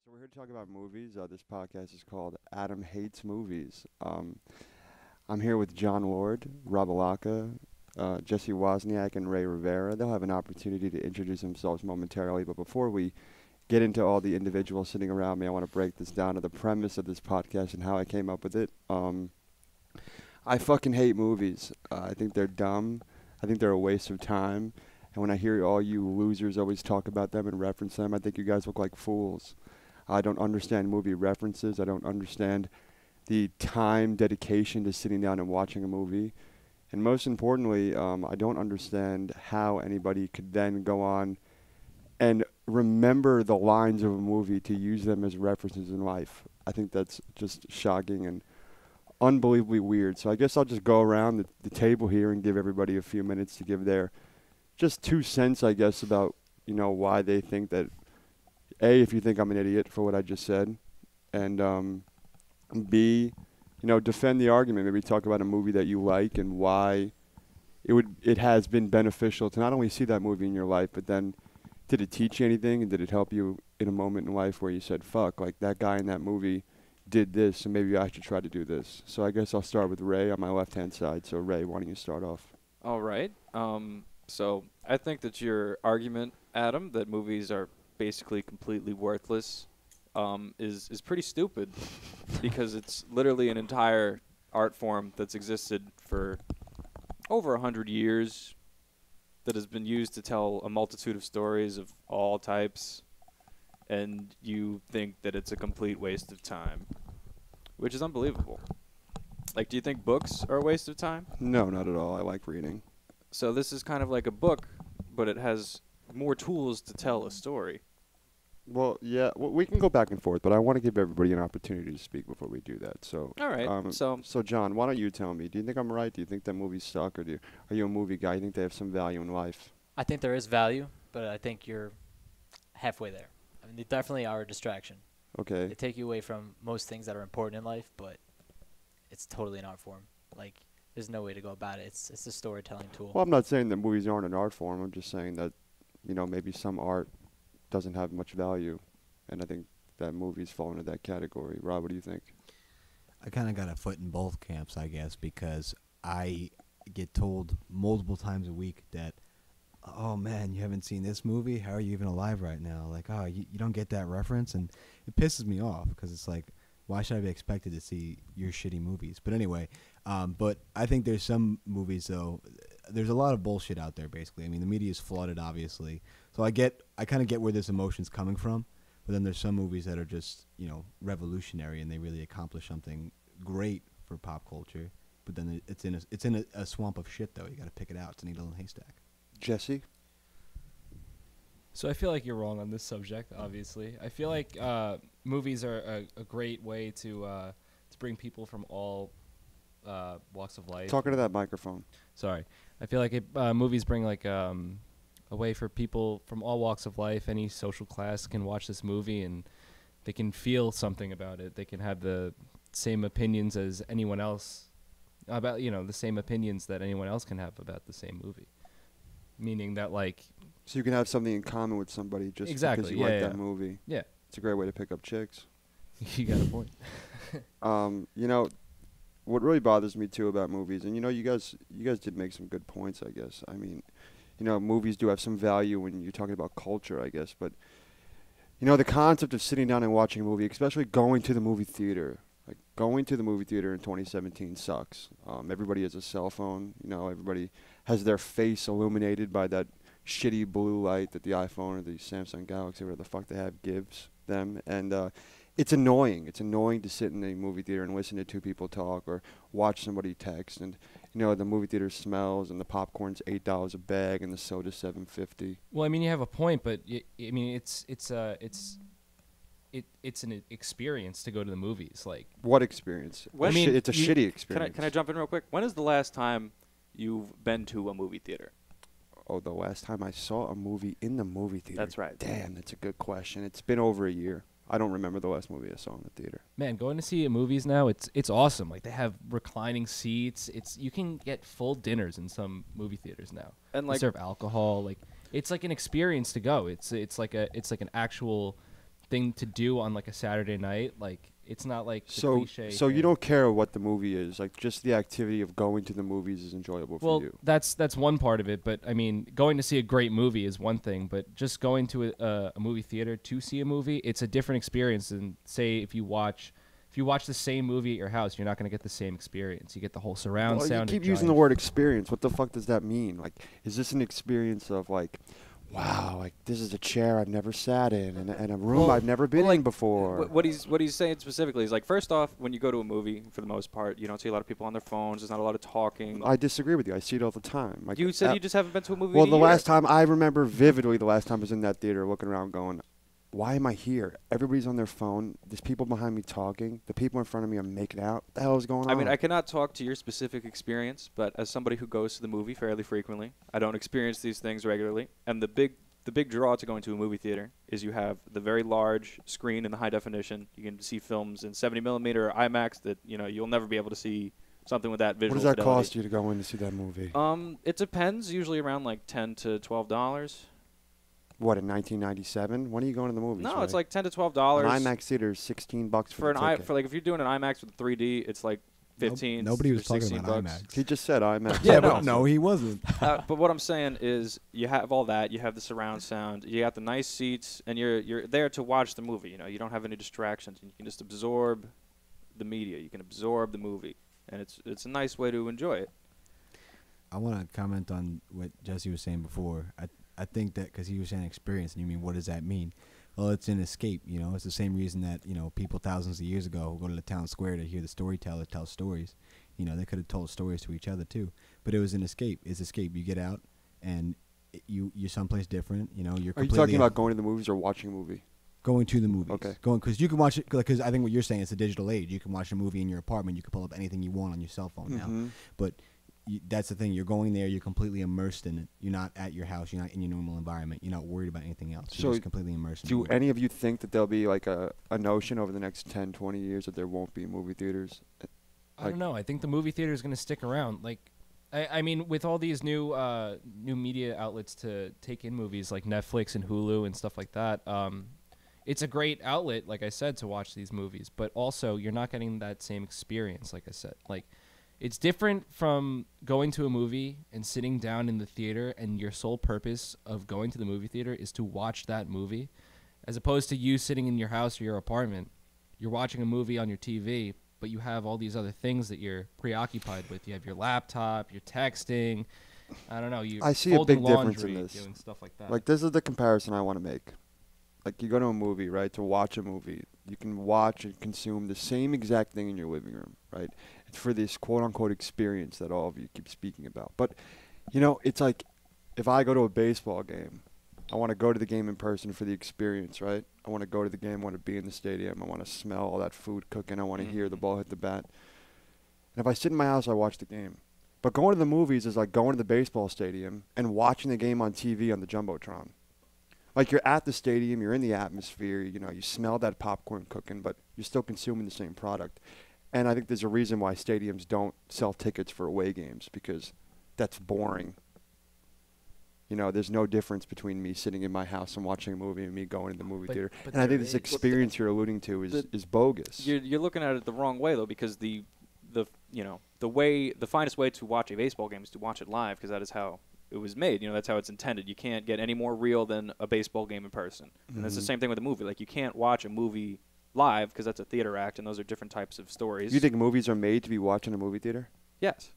So we're here to talk about movies. This podcast is called Adam Hates Movies. I'm here with John Ward, Rob Allocca, Jesse Wozniak, and Ray Rivera. They'll have an opportunity to introduce themselves momentarily, but before we get into all the individuals sitting around me, I want to break this down to the premise of this podcast and how I came up with it. I fucking hate movies. I think they're dumb. I think they're a waste of time. And when I hear all you losers always talk about them and reference them, I think you guys look like fools. I don't understand movie references. I don't understand the time dedication to sitting down and watching a movie. And most importantly, I don't understand how anybody could then go on and remember the lines of a movie to use them as references in life. I think that's just shocking and unbelievably weird. So I guess I'll just go around the table here and give everybody a few minutes to give their just 2 cents, I guess, about, why they think that, A, if you think I'm an idiot for what I just said, and B, defend the argument. Maybe talk about a movie that you like and why it has been beneficial to not only see that movie in your life, but then did it teach you anything, and did it help you in a moment in life where you said, fuck, like that guy in that movie did this, and maybe I should try to do this. So I guess I'll start with Ray on my left-hand side. So Ray, why don't you start off? All right. So I think that your argument, Adam, that movies are basically completely worthless, is pretty stupid because it's literally an entire art form that's existed for over 100 years that has been used to tell a multitude of stories of all types, and you think that it's a complete waste of time, which is unbelievable. Like, do you think books are a waste of time? No, not at all. I like reading. So this is kind of like a book, but it has more tools to tell a story. Well, yeah, we can go back and forth, but I want to give everybody an opportunity to speak before we do that. So, All right. so John, why don't you tell me? Do you think I'm right? Do you think that movies suck, or are you a movie guy? You think they have some value in life? I think there is value, but I think you're halfway there. I mean, they definitely are a distraction. Okay. They take you away from most things that are important in life, but it's totally an art form. Like, there's no way to go about it. It's a storytelling tool. Well, I'm not saying that movies aren't an art form. I'm just saying that, maybe some art doesn't have much value, and I think that movies fall into that category. Rob, what do you think? I kind of got a foot in both camps, I guess, because I get told multiple times a week that, oh, man, you haven't seen this movie? How are you even alive right now? Like, oh, you don't get that reference? And it pisses me off because it's like, why should I be expected to see your shitty movies? But anyway, but I think there's some movies, though, there's a lot of bullshit out there, basically. I mean, the media is flooded, obviously. So I kind of get where this emotion's coming from. But then there's some movies that are just, revolutionary, and they really accomplish something great for pop culture. But then it's in a swamp of shit, though. You got to pick it out. It's a needle in a haystack. Jesse? So I feel like you're wrong on this subject, obviously. I feel like movies are a great way to bring people from all walks of life. Talking to that microphone. Sorry. I feel like movies bring like a way for people from all walks of life, any social class can watch this movie and they can feel something about it. They can have the same opinions as anyone else about, the same opinions that anyone else can have about the same movie. Meaning that, like... So you can have something in common with somebody just because you like that movie. Yeah. It's a great way to pick up chicks. You got a point. What really bothers me, too, about movies, and, you guys did make some good points, I guess. I mean, movies do have some value when you're talking about culture, I guess. But, the concept of sitting down and watching a movie, especially going to the movie theater, like going to the movie theater in 2017 sucks. Everybody has a cell phone. Everybody has their face illuminated by that shitty blue light that the iPhone or the Samsung Galaxy, whatever the fuck they have, gives them. And it's annoying. It's annoying to sit in a movie theater and listen to two people talk or watch somebody text. And, the movie theater smells and the popcorn's $8 a bag and the soda's $7.50. Well, I mean, you have a point, but it's an experience to go to the movies. Like, what experience? It's a shitty experience. Can I jump in real quick? When is the last time you've been to a movie theater? Oh, the last time I saw a movie in the movie theater. That's right. Damn, that's a good question. It's been over a year. I don't remember the last movie I saw in the theater. Man, going to see movies now, it's awesome. Like, they have reclining seats. You can get full dinners in some movie theaters now. And they serve alcohol. Like, it's like an experience to go. It's like an actual thing to do on like a Saturday night. Like it's not like the So cliche so you thing. don't care what the movie is, like just the activity of going to the movies is enjoyable Well, for you. that's one part of it, but I mean, going to see a great movie is one thing, but just going to a movie theater to see a movie, it's a different experience than say if you watch the same movie at your house, you're not going to get the same experience. You get the whole surround Well, sound. you keep using the word experience. What the fuck does that mean? Like, is this an experience of like, wow, like this is a chair I've never sat in and a room Well- I've never been well, in like, before? What he's saying specifically is like, first off, when you go to a movie, for the most part, you don't see a lot of people on their phones. There's not a lot of talking. I disagree with you. I see it all the time. Like, You said you just haven't been to a movie. well, in a the year. last time I remember vividly, the last time I was in that theater, looking around, going, "Why am I here? Everybody's on their phone. There's people behind me talking. The people in front of me are making out. What the hell is going on?" I mean, I cannot talk to your specific experience, but as somebody who goes to the movie fairly frequently, I don't experience these things regularly. And the big draw to going to a movie theater is you have the very large screen in the high definition. You can see films in 70 millimeter or IMAX that you'll never be able to see something with that what visual. does that fidelity. cost you to go in to see that movie? It depends. Usually around like $10 to $12. What, in 1997? When are you going to the movies? No, it's Ray? like $10 to $12. An IMAX theater is $16 for the an ticket. for like if you're doing an IMAX with 3D, it's like 15. Nobody was or talking 16 about bucks. IMAX. He just said IMAX. Yeah, Yeah, but no. no, he wasn't. But what I'm saying is, you have all that. You have the surround sound. You got the nice seats, and you're there to watch the movie. You don't have any distractions. You can just absorb the media. You can absorb the movie, and it's a nice way to enjoy it. I want to comment on what Jesse was saying before. I think that because he was saying experience, and you mean what does that mean? Well, it's an escape. It's the same reason that people thousands of years ago go to the town square to hear the storyteller tell stories. They could have told stories to each other too, but it was an escape. It's escape. You get out and you're someplace different. You're Are you completely talking about going to the movies or watching a movie? going to the movies? Okay. Going because you can watch it because I think what you're saying is the digital age. You can watch a movie in your apartment. You can pull up anything you want on your cell phone now. Mhm. But that's the thing. You're going there. You're completely immersed in it. You're not at your house. You're not in your normal environment. You're not worried about anything else. You're So just completely immersed. in Do the movie. any of you think that there'll be like a notion over the next 10, 20 years that there won't be movie theaters? I don't know. I think the movie theater is going to stick around. Like, I mean, with all these new media outlets to take in movies like Netflix and Hulu and stuff like that, it's a great outlet, like I said, to watch these movies. But also, you're not getting that same experience, like I said. Like, it's different from going to a movie and sitting down in the theater, and your sole purpose of going to the movie theater is to watch that movie, as opposed to you sitting in your house or your apartment. You're watching a movie on your TV, but you have all these other things that you're preoccupied with. You have your laptop, you're texting. I don't know. You I see a folding big difference laundry, in this. doing stuff like that. Like, this is the comparison I want to make. Like, you go to a movie, right, to watch a movie. You can watch and consume the same exact thing in your living room, right? It's for this quote-unquote experience that all of you keep speaking about. But, it's like if I go to a baseball game, I want to go to the game in person for the experience, right? I want to go to the game, I want to be in the stadium, I want to smell all that food cooking, I want to hear the ball hit the bat. And if I sit in my house, I watch the game. But going to the movies is like going to the baseball stadium and watching the game on TV on the Jumbotron. Like, you're at the stadium, you're in the atmosphere, you smell that popcorn cooking, but you're still consuming the same product. And I think there's a reason why stadiums don't sell tickets for away games, because that's boring. There's no difference between me sitting in my house and watching a movie and me going to the movie theater. but And I think there this is. experience you're alluding to is bogus. You're looking at it the wrong way though, because the finest way to watch a baseball game is to watch it live, because that is how it was made. That's how it's intended. You can't get any more real than a baseball game in person. And it's the same thing with a movie. Like, you can't watch a movie live because that's a theater act, and those are different types of stories. You think movies are made to be watched in a movie theater? Yes.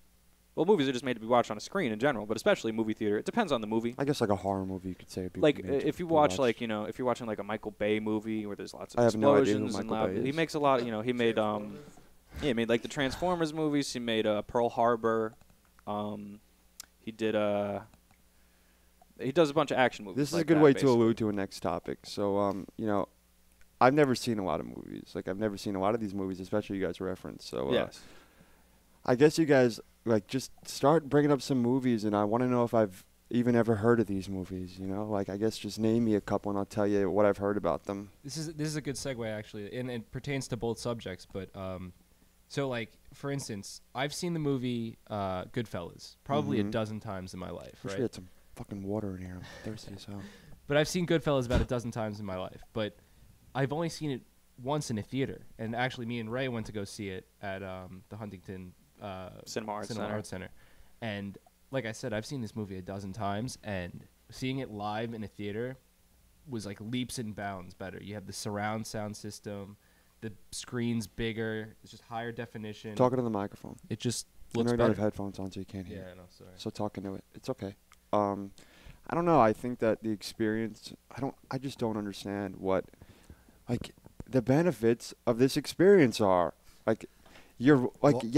Well, movies are just made to be watched on a screen in general, but especially movie theater. It depends on the movie. I guess like a horror movie, you could say. It'd be Like, made to if you be watch, watched. like, if you're watching like a Michael Bay movie where there's lots of I have no idea who explosions and Michael loud, Bay he is. makes a lot. He made he made like the Transformers movies. He made Pearl Harbor. He did he does a bunch of action movies. This is like a good that, way basically. to allude to a next topic. So, I've never seen a lot of movies. Like, I've never seen a lot of these movies, especially you guys reference. So, Yes. I guess you guys, like, just start bringing up some movies, and I want to know if I've even ever heard of these movies, Like, I guess just name me a couple, and I'll tell you what I've heard about them. This is a good segue, actually, and it pertains to both subjects. But so, like, for instance, I've seen the movie Goodfellas probably a dozen times in my life, Wish we right? had some fucking water in here. I'm thirsty as hell. But I've seen Goodfellas about a dozen times in my life. But I've only seen it once in a theater, and actually, me and Ray went to go see it at the Huntington Cinema Arts Center. And like I said, I've seen this movie a dozen times, and seeing it live in a theater was like leaps and bounds better. You have the surround sound system, the screen's bigger, it's just higher definition. Talking to the microphone. It just You looks know you don't better. have headphones on, so you can't hear. Yeah, no, sorry. So talking to it, it's okay. I don't know. I think that the experience. I just don't understand what, like, the benefits of this experience are. Like, you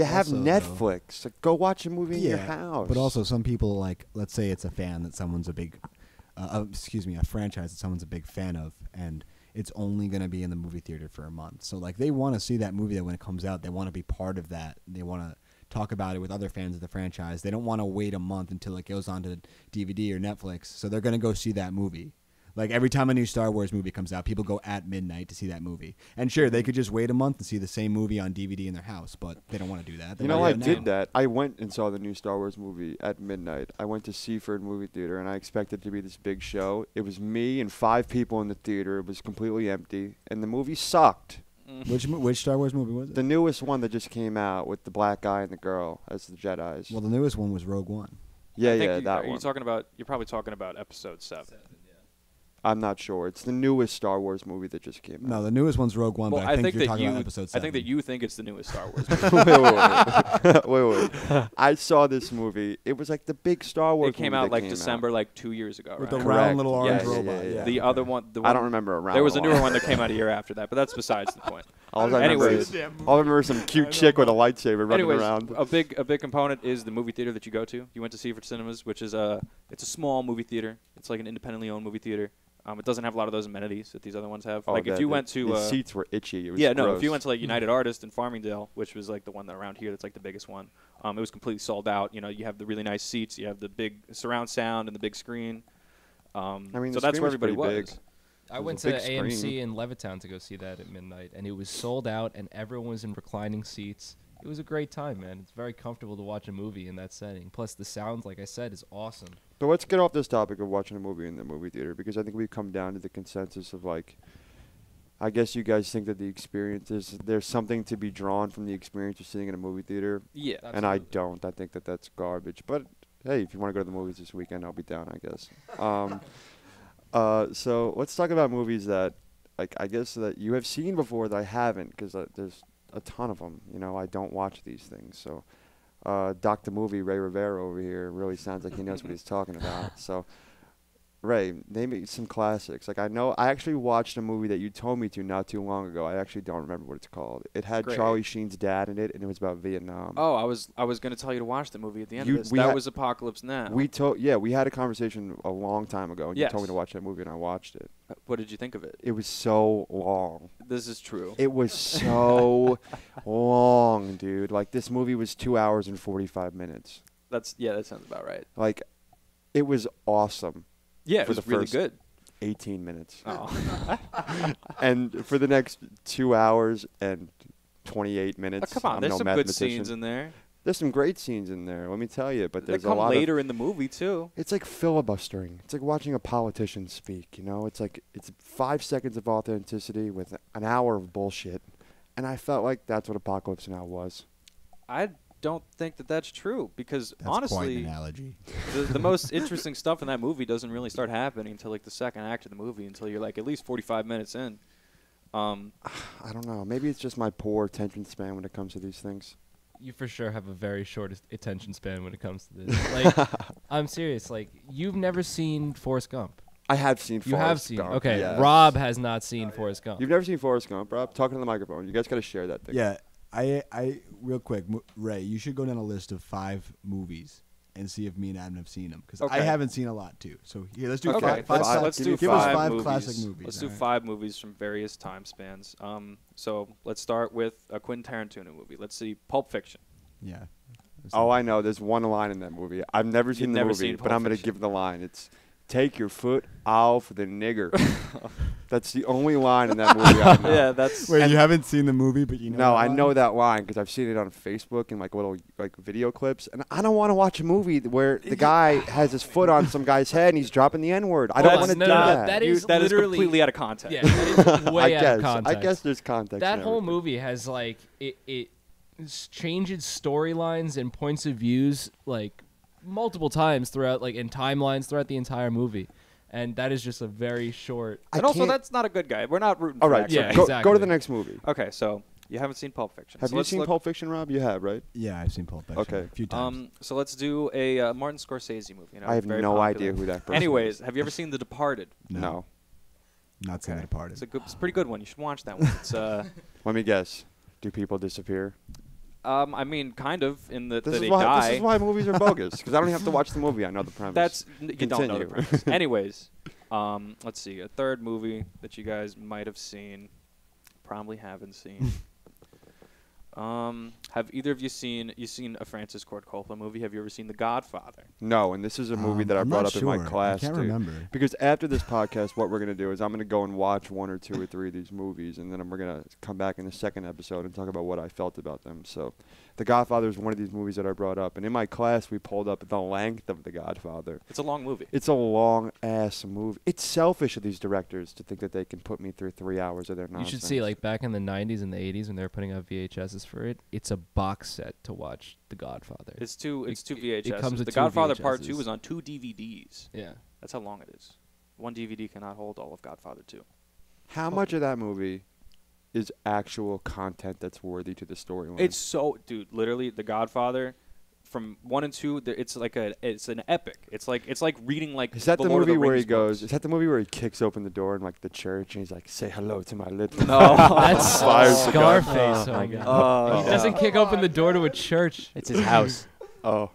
have Also, Netflix. Like, go watch a movie in your house. But also, some people, like, let's say it's a fan that someone's a big, a franchise that someone's a big fan of, and it's only going to be in the movie theater for a month. So, like, they want to see that movie that when it comes out, they want to be part of that. They want to talk about it with other fans of the franchise. They don't want to wait a month until it goes onto DVD or Netflix. So they're going to go see that movie. Like, every time a new Star Wars movie comes out, people go at midnight to see that movie. And sure, they could just wait a month and see the same movie on DVD in their house, but they don't want to do that. They You know, wanna I do it did now. that. I went and saw the new Star Wars movie at midnight. I went to Seaford movie theater, and I expected it to be this big show. It was me and 5 people in the theater. It was completely empty, and the movie sucked. Which Star Wars movie was it? The newest one that just came out with the black guy and the girl as the Jedis. Well, the newest one was Rogue One. yeah, I think that are one. you talking about? You're probably talking about Episode 7. I'm not sure. It's the newest Star Wars movie that just came out. No, the newest one's Rogue One, Well, but I think you're that talking you, about Episode I 7. think that you think it's the newest Star Wars. Wait. I saw this movie. It was like the big Star Wars It came movie out that like came December, out. like 2 years ago. with right? the Correct. round little orange Yeah, robot. yeah. The other one, I don't remember around. There was a newer one that came out a year after that, but that's besides the point. All I remember Anyways. is some cute chick with a lightsaber running Anyways, around. a big component is the movie theater that you go to. You went to Seaford Cinemas, which is it's a small movie theater. It's like an independently owned movie theater. It doesn't have a lot of those amenities that these other ones have. Like if you went to the seats were itchy. It was if gross. you went to like United Artists in Farmingdale, which was like the one that around here that's like the biggest one, it was completely sold out. You know, you have the really nice seats, you have the big surround sound and the big screen. I mean, so the that's screen where was everybody pretty was. big. I It was went a to big AMC screen. in Levittown to go see that at midnight, and it was sold out, and everyone was in reclining seats. It was a great time, man. It's very comfortable to watch a movie in that setting. Plus, the sound, like I said, is awesome. But let's get off this topic of watching a movie in the movie theater, because I think we've come down to the consensus of, like, I guess you guys think that the experience is, there's something to be drawn from the experience of sitting in a movie theater, Yeah. and I don't. I think that that's garbage. But, hey, if you want to go to the movies this weekend, I'll be down, I guess. So let's talk about movies that, like, I guess that you have seen before that I haven't, because there's a ton of them. You know, I don't watch these things. So Dr. Movie, Ray Rivera over here, really sounds like he knows what he's talking about. So, Ray, name me some classics. Like, I actually watched a movie that you told me to not too long ago. I actually don't remember what it's called. It had Great. Charlie Sheen's dad in it, and it was about Vietnam. Oh, I was going to tell you to watch the movie at the end of this. We That had- was Apocalypse Now. We had a conversation a long time ago, and you told me Yes. to watch that movie, and I watched it. What did you think of it? It was so long. This is true. It was so long, dude. Like, this movie was 2 hours and 45 minutes. That sounds about right. Like, it was awesome. Yeah, it For was the really first- good. 18 minutes. Oh. And for the next 2 hours and 28 minutes. Come on, I'm there's no some good mathematician. scenes in there. There's some great scenes in there, let me tell you. But They there's a come lot later in the movie too. It's like filibustering. It's like watching a politician speak, you know? It's 5 seconds of authenticity with an hour of bullshit. And I felt like that's what Apocalypse Now was. I don't think that that's true because That's quite honestly, an analogy. the most interesting stuff in that movie doesn't really start happening until like the second act of the movie, until you're like at least 45 minutes in. I don't know. Maybe it's just my poor attention span when it comes to these things. You for sure have a very short attention span when it comes to this. Like, I'm serious. Like, you've never seen Forrest Gump. I have seen You Forrest have seen. Gump. Okay, yes. Rob has not seen Forrest Gump. You've never seen Forrest Gump, Rob? Talking to the microphone. You guys got to share that thing. Yeah, I real quick, Ray, you should go down a list of 5 movies and see if me and Adam have seen them, because I Okay. haven't seen a lot too. So here, let's do Okay, five. let's do give us 5 movies. classic movies. Let's do alright? 5 movies from various time spans. So let's start with a Quentin Tarantino movie. Let's see Pulp Fiction. Yeah. Oh, I know. There's one line in that movie. I've never seen the never movie, seen but Pulp I'm going to Fiction. give the line. It's take your foot off the nigger. That's the only line in that movie I know. Yeah, that's. Wait, And- you haven't seen the movie, but you know. No, that I line? know that line because I've seen it on Facebook and like little like video clips, and I don't want to watch a movie where the guy has his foot on some guy's head and he's dropping the N-word. I don't Hold want to on, do no, no, that. that You- is that is literally- completely out of context. Yeah, that is way out of I context. guess there's context. That in whole everything. movie has like it changes storylines and points of views like multiple times throughout, like in timelines throughout the entire movie, and that is just a very short. I And also, can't- that's not a good guy. We're not rooting All for right, that so Yeah, guy. go exactly. to the next movie. Okay, so you haven't seen Pulp Fiction. Have so you let's seen look, Pulp Fiction, Rob? You have, right? Yeah, I've seen Pulp Fiction. Okay. A few times. So let's do a Martin Scorsese movie. You know, I have very no popular. idea who that person Anyways, is. have you ever seen The Departed? No. Not seen The Departed. It's a pretty good one. You should watch that one. It's Let me guess. Do people disappear? I mean, kind of in the This that is they why. die. This is why movies are bogus. Because I don't even have to watch the movie. I know the premise. That's you don't know the Continue. premise. Anyways, let's see. A third movie that you guys might have seen, probably haven't seen. Have either of you seen a Francis Ford Coppola movie? Have you ever seen The Godfather? no, and this is a movie that I I'm brought not up in my sure. class. I can't too. remember. Because after this podcast, what we're going to do is I'm going to go and watch 1 or 2 or 3 of these movies, and then we're going to come back in the second episode and talk about what I felt about them. So The Godfather is one of these movies that I brought up. And in my class, we pulled up the length of The Godfather. It's a long movie. It's a long-ass movie. It's selfish of these directors to think that they can put me through 3 hours of their nonsense. You should see, like, back in the 90s and the 80s when they were putting out VHSs for it, it's a box set to watch The Godfather. It's two It- VHS. it comes with The 2 Godfather Part 2 VHSs. was on 2 DVDs. Yeah. That's how long it is. One DVD cannot hold all of Godfather 2. How much of that movie is actual content that's worthy to the storyline? It's so, dude. Literally, The Godfather, from 1 and 2, it's like it's an epic. It's like reading like. Is that the Lord of movie where he Rings goes? books. Is that the movie where he kicks open the door in like the church and he's like, "Say hello to my little"? No, That's Fires the gun. Scarface. Oh my God. Oh, He doesn't kick open the door to a church. It's his house. Oh,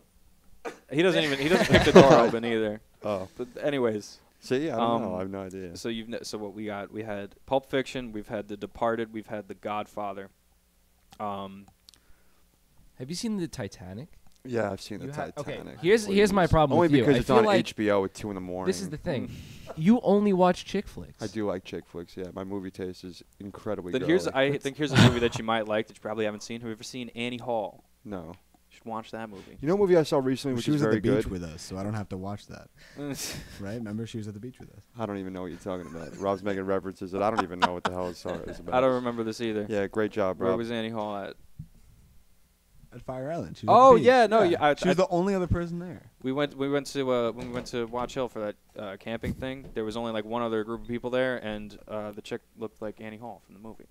He doesn't kick the door open either. oh. But anyways, See, I don't know. Um, I have no idea. so so what we got? We had Pulp Fiction. We've had The Departed. We've had The Godfather. Have you seen the Titanic? Yeah, I've seen the You ha- okay, Titanic. here's my problem Only with you. because I it's feel on like HBO at 2 in the morning. this is the thing. You only watch chick flicks. I do like chick flicks. Yeah, my movie taste is incredibly. But girly. I think here's a movie that you might like that you probably haven't seen. Have you ever seen Annie Hall? No. You should watch that movie. You know, a movie I saw recently, which She is was at very the beach good. with us, so I don't have to watch that. Right? Remember, she was at the beach with us. I don't even know what you're talking about. Rob's making references that I don't even know what the hell it's about. I don't remember this either. Yeah, great job, Where Rob. was Annie Hall at? At Fire Island. She was at Oh the beach. yeah, no, yeah. She was the only other person there. We went to when we went to Watch Hill for that camping thing. There was only like one other group of people there, and the chick looked like Annie Hall from the movie.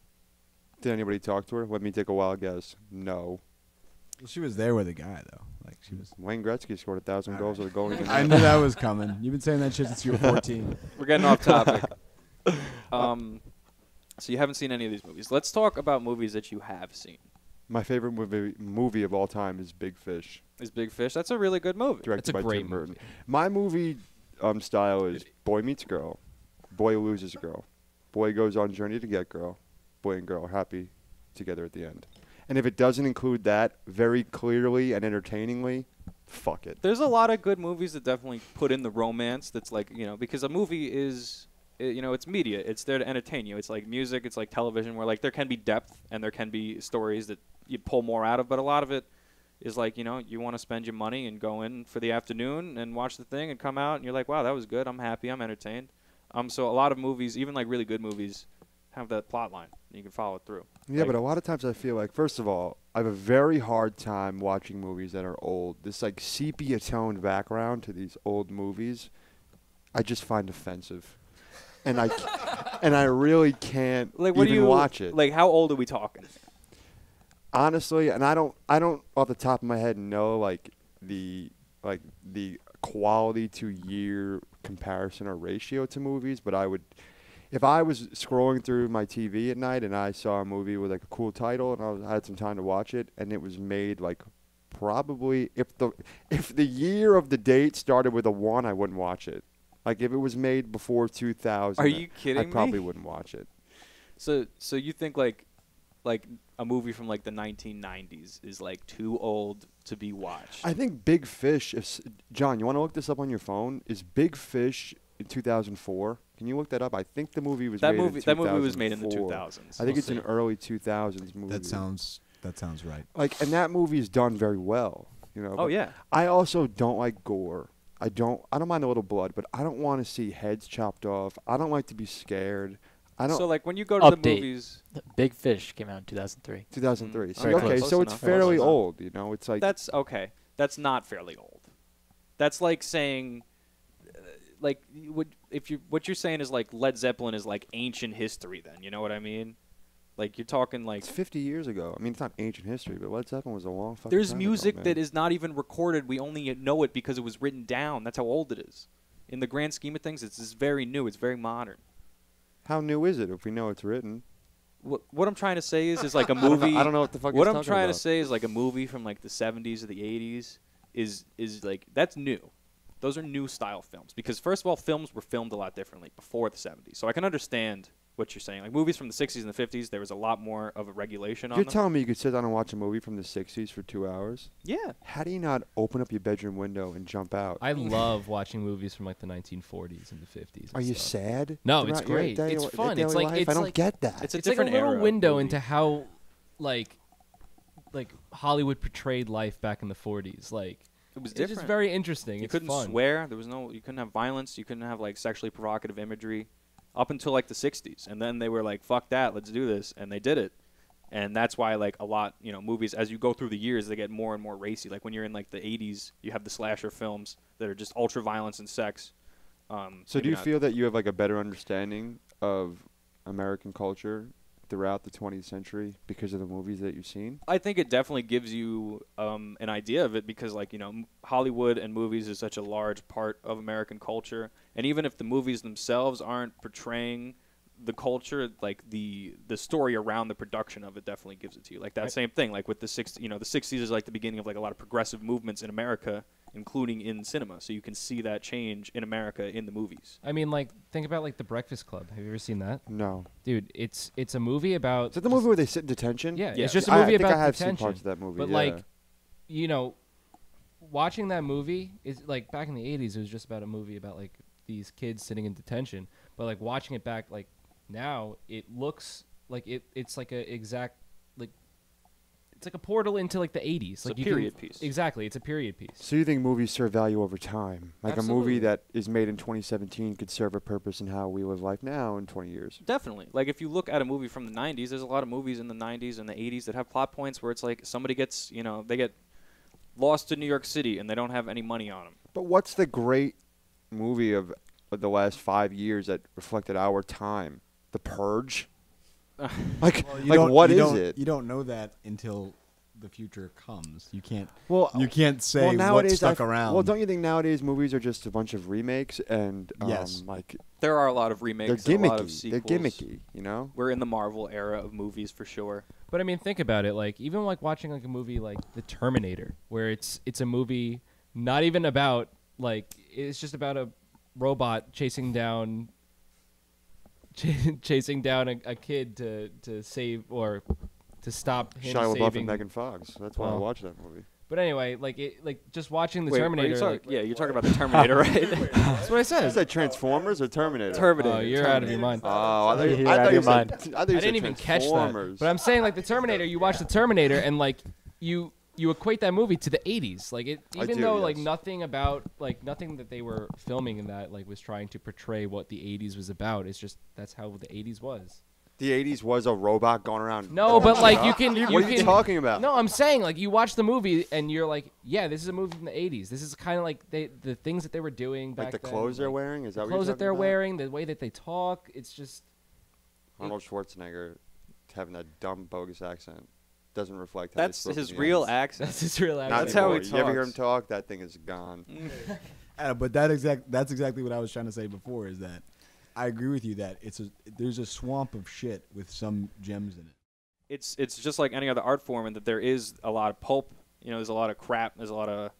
Did anybody talk to her? Let me take a wild guess. No. Well, she was there with a guy though. Like she was. Wayne Gretzky scored 1,000 All goals with a goalie. I knew that was coming. You've been saying that shit since you were 14. We're getting off topic. So you haven't seen any of these movies. Let's talk about movies that you have seen. My favorite movie of all time is Big Fish, Is Big Fish? That's a really good movie. directed That's a by great Tim Burton. movie. My movie style is boy meets girl, boy loses girl, boy goes on journey to get girl, boy and girl are happy together at the end. And if it doesn't include that very clearly and entertainingly, fuck it. There's a lot of good movies that definitely put in the romance. That's like because a movie is. It's media. It's there to entertain you. It's like music. It's like television, where like there can be depth and there can be stories that you pull more out of. But a lot of it is like you want to spend your money and go in for the afternoon and watch the thing and come out and you're like, wow, that was good. I'm happy. I'm entertained. So a lot of movies, even like really good movies, have that plot line. You can follow it through. Yeah, but a lot of times I feel like, first of all, I have a very hard time watching movies that are old. This like sepia toned background to these old movies, I just find offensive. And I really can't Like, what even do you watch it. Like, how old are we talking? Honestly, and I don't off the top of my head know like the quality to year comparison or ratio to movies, but I would, if I was scrolling through my TV at night and I saw a movie with like a cool title and I had some time to watch it and it was made like probably if the year of the date started with a 1, I wouldn't watch it. Like if it was made before 2000, Are you kidding I probably me? wouldn't watch it. So you think like like a movie from like the 1990s is like too old to be watched. I think Big Fish. John, you want to look this up on your phone? Is Big Fish in 2004? Can you look that up? I think the movie was that made movie in that movie was made in the 2004. 2000s. I think We'll it's an see. early 2000s movie. That sounds right. like, and that movie is done very well. You know. Oh but yeah. I also don't like gore. I don't mind a little blood, but I don't want to see heads chopped off. I don't like to be scared. I don't. So like when you go to the Update. movies, Big Fish came out in 2003. 2003. Mm. See, Very okay, close. so it's Close fairly enough. old. You know, it's like that's okay. That's not fairly old. That's like saying, like, what you're saying is like Led Zeppelin is like ancient history. Then you know what I mean? Like you're talking like it's 50 years ago. I mean, it's not ancient history, but Led Zeppelin was a long fucking there's time music ago, that man. is not even recorded. We only know it because it was written down. That's how old it is. In the grand scheme of things, it's very new. It's very modern. How new is it if we know it's written? What I'm trying to say is like a I don't know- movie. I don't know what the fuck What he's I'm talking trying about. to say is like a movie from like the 70s or the 80s is like that's new. Those are new style films because first of all, films were filmed a lot differently before the 70s. So I can understand what you're saying. Like movies from the 60s and the 50s, there was a lot more of a regulation on You're them. telling me you could sit down and watch a movie from the 60s for 2 hours? Yeah. How do you not open up your bedroom window and jump out? I love watching movies from like the 1940s and the 50s. Are and you stuff. sad? No, it's throughout your great. daily It's li- fun. daily It's like- life? it's I don't like- get that. It's a It's like a different little era of window movie. into how, like Hollywood portrayed life back in the 40s. Like It was it's different. just very interesting. You It's couldn't fun. swear. You couldn't have violence. You couldn't have like sexually provocative imagery up until like the 60s. And then they were like, fuck that, let's do this. And they did it. And that's why like a lot, movies, as you go through the years, they get more and more racy. Like when you're in like the 80s, you have the slasher films that are just ultra violence and sex. So maybe do you not- feel that you have like a better understanding of American culture throughout the 20th century because of the movies that you've seen? I think it definitely gives you an idea of it because, like, Hollywood and movies is such a large part of American culture. And even if the movies themselves aren't portraying the culture, like the story around the production of it definitely gives it to you. Like that same thing, like with the 60s, the 60s is like the beginning of like a lot of progressive movements in America, including in cinema. So you can see that change in America in the movies. I mean, like think about like The Breakfast Club. Have you ever seen that? No. Dude, it's a movie about Is that the movie where they sit in detention? Yeah, Yeah. it's just a I movie think about I have detention. seen parts of that movie. But yeah. like, watching that movie is like back in the 80s. It was just about a movie about like these kids sitting in detention. But like watching it back, like now, it looks like it's like a exact like it's like a portal into like the 80s. It's like a you can- period piece. Exactly, it's a period piece. So you think movies serve value over time? Like Absolutely. a movie that is made in 2017 could serve a purpose in how we live life now in 20 years? Definitely. Like if you look at a movie from the 90s, there's a lot of movies in the 90s and the 80s that have plot points where it's like somebody gets, they get lost to New York City and they don't have any money on them. But what's the great movie of the last 5 years that reflected our time? The Purge? Like, what is it? You don't know that until the future comes. You can't. Well, You can't say well, nowadays what stuck I f- around. Well, don't you think nowadays movies are just a bunch of remakes and Yes. like There are a lot of they're remakes and a lot of gimmicky? They're sequels. gimmicky, you know? We're in the Marvel era of movies for sure. But I mean, think about it. Like even like watching like a movie like The Terminator, where it's a movie not even about like it's just about a robot chasing down a kid to save or to stop him Shia LaBeouf saving. and Megan Fox. That's why I Well, watched that movie. But anyway, like just watching the Wait, Terminator. you're talking about the Terminator, right? That's what I Is said. that Transformers or Terminator? Terminator. Oh, you're out of your mind. Oh, I thought You're you, out of your said, mind. I thought you I said didn't even catch that. Transformers. But I'm saying like the Terminator. You watch the Terminator and like you equate that movie to the 80s. Like it, I even do, though like yes. nothing that they were filming in that like was trying to portray what the 80s was about. It's just that's how the 80s was. The 80s was a robot going around. No, but like you can. What are you talking about? No, I'm saying like you watch the movie and you're like, yeah, this is a movie from the 80s. This is kind of like the things that they were doing back Like the then, clothes they're like, wearing? Is that the what you're clothes that talking they're about? wearing, the way that they talk. It's just Arnold Schwarzenegger having that dumb, bogus accent doesn't reflect how That's they spoke his in the real 80s. accent. that's his real Not accent. That's how anymore. he You ever hear him talks. talk? That thing is gone. But that's exactly what I was trying to say before. Is that I agree with you that there's a swamp of shit with some gems in it. It's just like any other art form in that there is a lot of pulp. There's a lot of crap. There's a lot of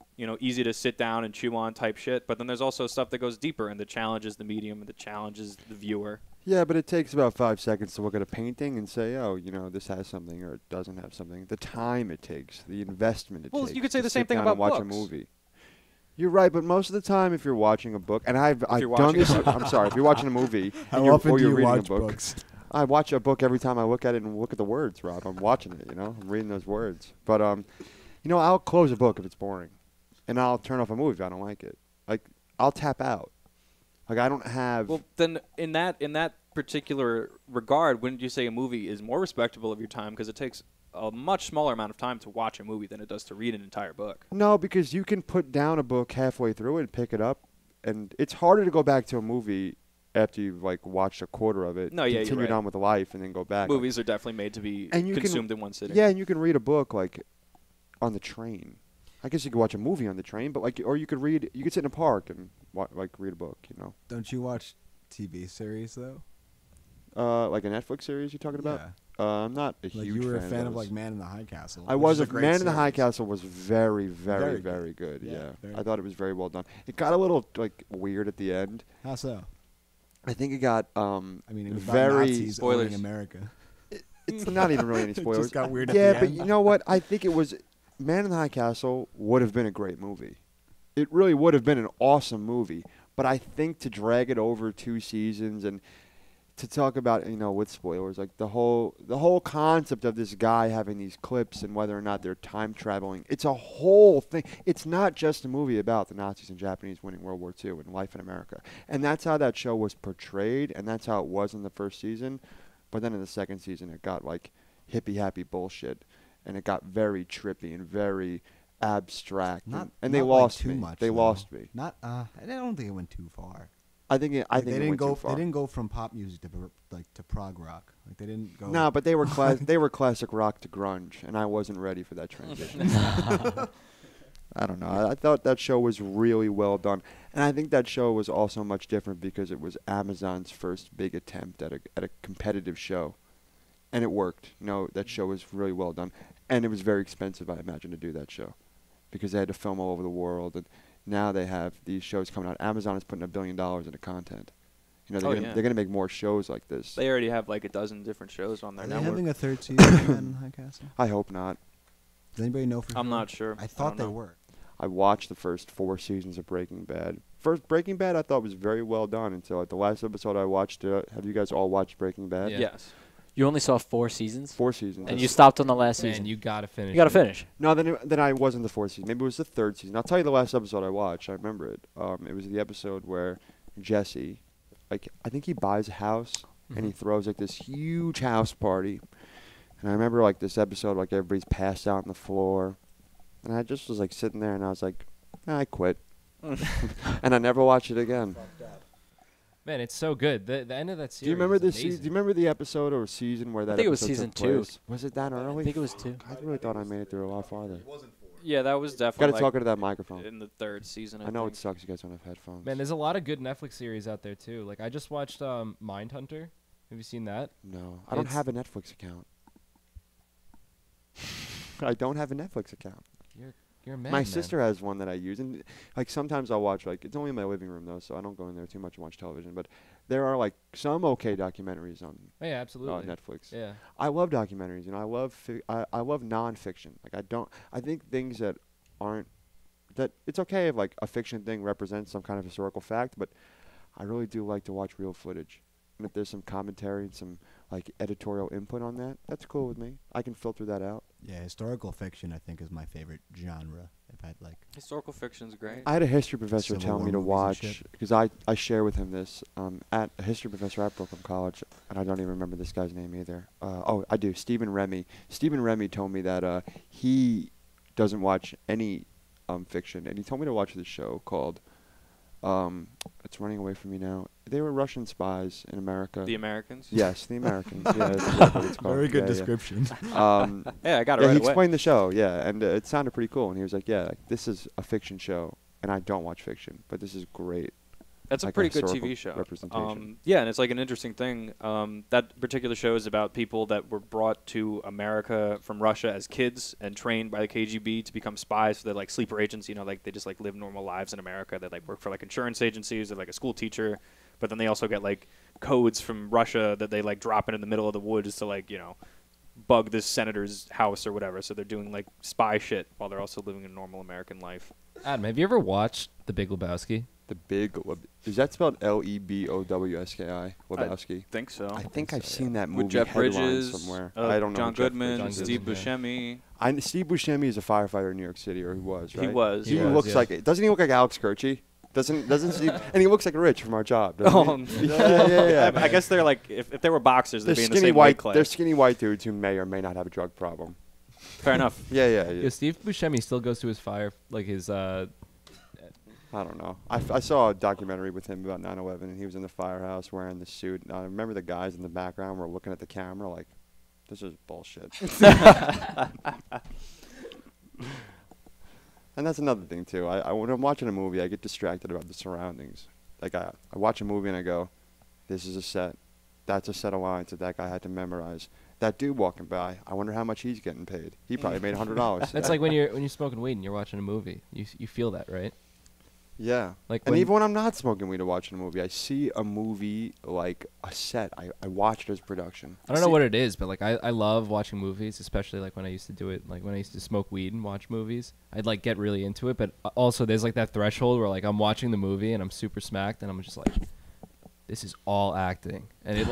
easy to sit down and chew on type shit. But then there's also stuff that goes deeper and that challenges the medium and that challenges the viewer. Yeah, but it takes about 5 seconds to look at a painting and say, oh, this has something or it doesn't have something. The time it takes, the investment it takes. Well, you could say to the same sit thing down about and watch books. a movie. You're right, but most of the time, if you're watching a book, and I've you're done watching this. a book. I'm sorry, if you're watching a movie How and you're, often or do you're you reading watch a book, books? I watch a book every time I look at it and look at the words, Rob. I'm watching it, I'm reading those words. But I'll close a book if it's boring, and I'll turn off a movie if I don't like it. Like I'll tap out. Like I don't have. Well, then in that particular regard, wouldn't you say a movie is more respectable of your time because it takes a much smaller amount of time to watch a movie than it does to read an entire book? No, because you can put down a book halfway through it and pick it up, and it's harder to go back to a movie after you've watched a quarter of it. No, yeah, you're continued right. on with life, and then go back. Movies are definitely made to be And you can- consumed in one sitting. Yeah, and you can read a book on the train. I guess you could watch a movie on the train, but or you could sit in a park and read a book. Don't you watch TV series though? Like a Netflix series you're talking about? I'm not a Like huge you were a fan of those. Man in the High Castle. I which was is a great Man in the High series. Castle was very, very, Very very, good. good. Yeah, Yeah, very I thought it was very well done. It got a little weird at the end. How so? I think it got I mean, it was about very. Nazis Spoilers. owning America. It's not even really any It spoilers. just got weird at Yeah, the but end. you know what? I think it was Man in the High Castle would have been a great movie. It really would have been an awesome movie. But I think to drag it over 2 seasons and to talk about, with spoilers, like the whole concept of this guy having these clips and whether or not they're time traveling, it's a whole thing. It's not just a movie about the Nazis and Japanese winning World War II and life in America. And that's how that show was portrayed, and that's how it was in the first season. But then in the second season, it got hippie-happy bullshit, and it got very trippy and very abstract. And they lost too me. much. They though. lost me. Not. I don't think it went too far. I think it They went didn't go. too far. They didn't go from pop music to prog rock. Like they didn't go. No, but they were they were classic rock to grunge, and I wasn't ready for that transition. I don't know. I thought that show was really well done, and I think that show was also much different because it was Amazon's first big attempt at a competitive show, and it worked. That show was really well done, and it was very expensive, I imagine, to do that show, because they had to film all over the world, and now they have these shows coming out. Amazon is putting $1 billion into content. They're gonna make more shows like this. They already have a dozen different shows on their Are they network. having a third season of Man in the High Castle? I hope not. Does anybody know for sure? I'm not sure. I I thought don't they know. were. I watched the first 4 seasons of Breaking Bad. First Breaking Bad I thought was very well done until the last episode I watched. Have you guys all watched Breaking Bad? Yeah. Yes. You only saw 4 seasons, 4 seasons. and you stopped on the last Man, season. you gotta finish. You got to it. finish. No, then I wasn't the 4th season. Maybe it was the 3rd season. I'll tell you the last episode I watched. I remember it. It was the episode where Jesse, I think he buys a house and he throws this huge house party. And I remember this episode, everybody's passed out on the floor, and I just was sitting there and I was like, I quit, and I never watched it again. Man, it's so good. The end of that series. Do you remember is this season? amazing. Do you remember the episode or season where that? I think it was episode season took 2. place? Was it that early? I think it was 2. I really thought I made it through a lot farther. Yeah, that was Got definitely to talk into that microphone. in the 3rd season. I know think. it sucks. You guys don't have headphones. Man, there's a lot of good Netflix series out there too. I just watched Mindhunter. Have you seen that? No, I don't It's- have a Netflix account. I don't have a Netflix account. You're a man. My sister has one that I use, and sometimes I'll watch it's only in my living room though, so I don't go in there too much and watch television. But there are some okay documentaries on Oh, yeah, absolutely. Netflix. Yeah. I love documentaries, and I love I love nonfiction. I think things that aren't that it's okay if a fiction thing represents some kind of historical fact, but I really do like to watch real footage. And if there's some commentary and some editorial input on that, that's cool with me. I can filter that out. Yeah, historical fiction I think is my favorite genre. If I'd Historical fiction's great. I had a history professor Civil tell War me to movies and watch, shit. because I share with him this, at a history professor at Brooklyn College, and I don't even remember this guy's name either. Oh, I do, Stephen Remy. Stephen Remy told me that he doesn't watch any fiction, and he told me to watch this show called, it's running away from me now. They were Russian spies in America. The Americans. Yes, the Americans. Yeah, that's exactly what it's called. Very good Yeah, description. Yeah. Yeah, I got it Yeah, right he away. explained the show, yeah, and it sounded pretty cool. And he was like, yeah, this is a fiction show, and I don't watch fiction, but this is great. That's a like a pretty good historical TV show. representation. Yeah, and it's an interesting thing. That particular show is about people that were brought to America from Russia as kids and trained by the KGB to become spies. So they're sleeper agents. They just live normal lives in America. They work for insurance agencies. They're a school teacher, but then they also get codes from Russia that they like drop in the middle of the woods to like bug this senator's house or whatever. So they're doing like spy shit while they're also living a normal American life. Adam, have you ever watched The Big Lebowski? The Big is that spelled Lebowski? Lebowski. Think so. I think I've seen that movie With Jeff headline Bridges, somewhere. I don't know. John who Jeff Goodman, Bridges is. Steve Goodman, Buscemi. Steve Buscemi is a firefighter in New York City, or he was, right? He was. He was, looks yeah. like. Doesn't he look like Alex Kurtz? Doesn't Steve? And he looks like Rich from our job. Oh, Doesn't he? Yeah. I guess they're like if they were boxers, they'd They're be in the skinny same weight white. class. They're skinny white dudes who may or may not have a drug problem. Fair enough. Yeah. Yeah, Steve Buscemi still goes to his his I don't know. I saw a documentary with him about 9/11, and he was in the firehouse wearing the suit. And I remember the guys in the background were looking at the camera like, "This is bullshit." And that's another thing too. When I'm watching a movie, I get distracted about the surroundings. Like I watch a movie and I go, "This is a set. That's a set of lines that guy had to memorize." That dude walking by, I wonder how much he's getting paid. He probably made $100. That's like when you're smoking weed and you're watching a movie. You feel that, right? Yeah. Like And when- even when I'm not smoking weed or watching a movie, I see a movie like a set. I watch it as production. I don't know what it is, but like I love watching movies, especially like when I used to do it, like when I used to smoke weed and watch movies. I'd like get really into it, but also there's like that threshold where like I'm watching the movie and I'm super smacked and I'm just like, this is all acting, and it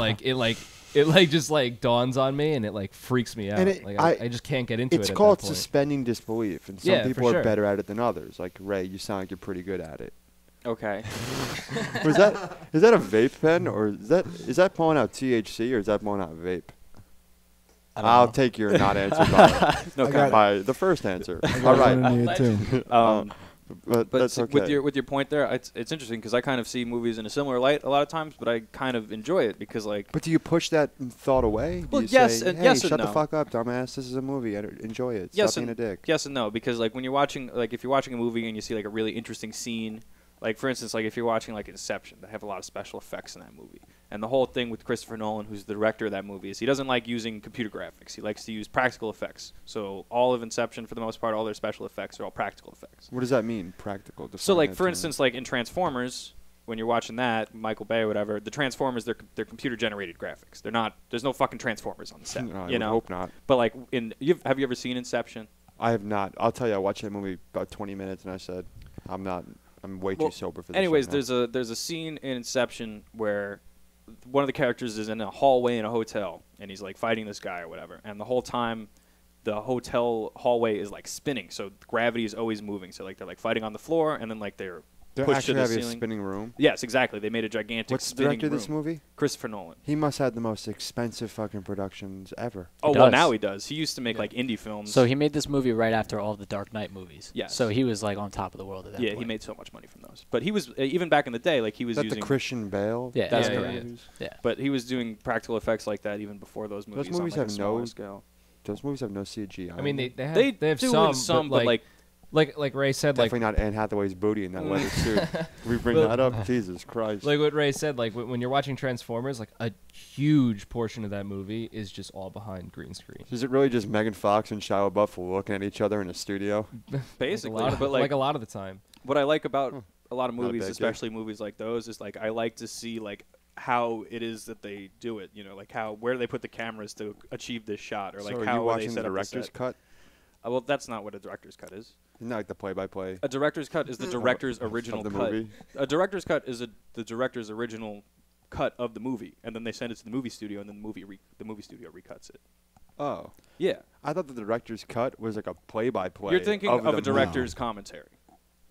just like dawns on me and it like freaks me out. And I just can't get into it. It's at called that point. suspending disbelief, and some Yeah, for people are sure. better at it than others. Like Ray, you sound like you're pretty good at it. Okay. is that a vape pen, or is that pulling out THC, or is that pulling out vape? I'll take your not answer No by the first answer. I got All right. one in here too. But that's okay. with your point there, it's interesting because I kind of see movies in a similar light a lot of times, but I kind of enjoy it because like. But do you push that thought away? Do Well, you yes say, and hey, yes and shut the no. fuck up, dumbass. This is a movie. Enjoy it. Yes Stop being a dick. Yes and no, because like when you're watching, like if you're watching a movie and you see like a really interesting scene, like for instance, like if you're watching like Inception, they have a lot of special effects in that movie. And the whole thing with Christopher Nolan, who's the director of that movie, is he doesn't like using computer graphics. He likes to use practical effects. So all of Inception, for the most part, all their special effects are all practical effects. What does that mean, practical? So Define like that for to me. instance, like in Transformers, when you're watching that, Michael Bay or whatever, the Transformers, they're computer generated graphics. They're not. There's no fucking Transformers on the set. No, I you would know. hope not. But like have you ever seen Inception? I have not. I'll tell you, I watched that movie about 20 minutes, and I said, I'm way Well, too sober for this. Anyways, right now. there's a scene in Inception where one of the characters is in a hallway in a hotel, and he's like fighting this guy or whatever, and the whole time the hotel hallway is like spinning, so gravity is always moving. So like they're like fighting on the floor, and then like they're pushed actually to the having a ceiling. spinning room. Yes, exactly. They made a gigantic What's the spinning director of this room. movie? Christopher Nolan. He must have the most expensive fucking productions ever. Oh He well, does. now he does. He used to make Yeah. like indie films. So he made this movie right after all the Dark Knight movies. Yes. So he was like on top of the world at that yeah, point. he made so much money from those. But he was even back in the day, like he was Is that using. the Christian Bale? Yeah, That's yeah, correct. yeah. movies? Yeah. But he was doing practical effects like that even before those movies. movies on, like, have a smaller no- scale. Those movies have no CGI. I mean, in they them. have They have do some, in some, but but like Ray said, Definitely not Anne Hathaway's booty in that leather suit. We bring Well- that up? Jesus Christ. like what Ray said, like when you're watching Transformers, like a huge portion of that movie is just all behind green screen. Is it really just Megan Fox and Shia LaBeouf looking at each other in a studio? basically, Like a lot of, but like a lot of the time. what I like about a lot of Not a movies, bad gig. especially movies like those, is like I like to see like how it is that they do it. You know, like where they put the cameras to achieve this shot, or like so are how you they watching set the up director's set. cut? Well, that's not what a director's cut is. Isn't that like the play-by-play A director's cut is the director's original of the cut. movie? A director's cut is the director's original cut of the movie, and then they send it to the movie studio, and then the movie studio recuts it. Oh. Yeah, I thought the director's cut was like a play-by-play. you're thinking of of the a director's commentary,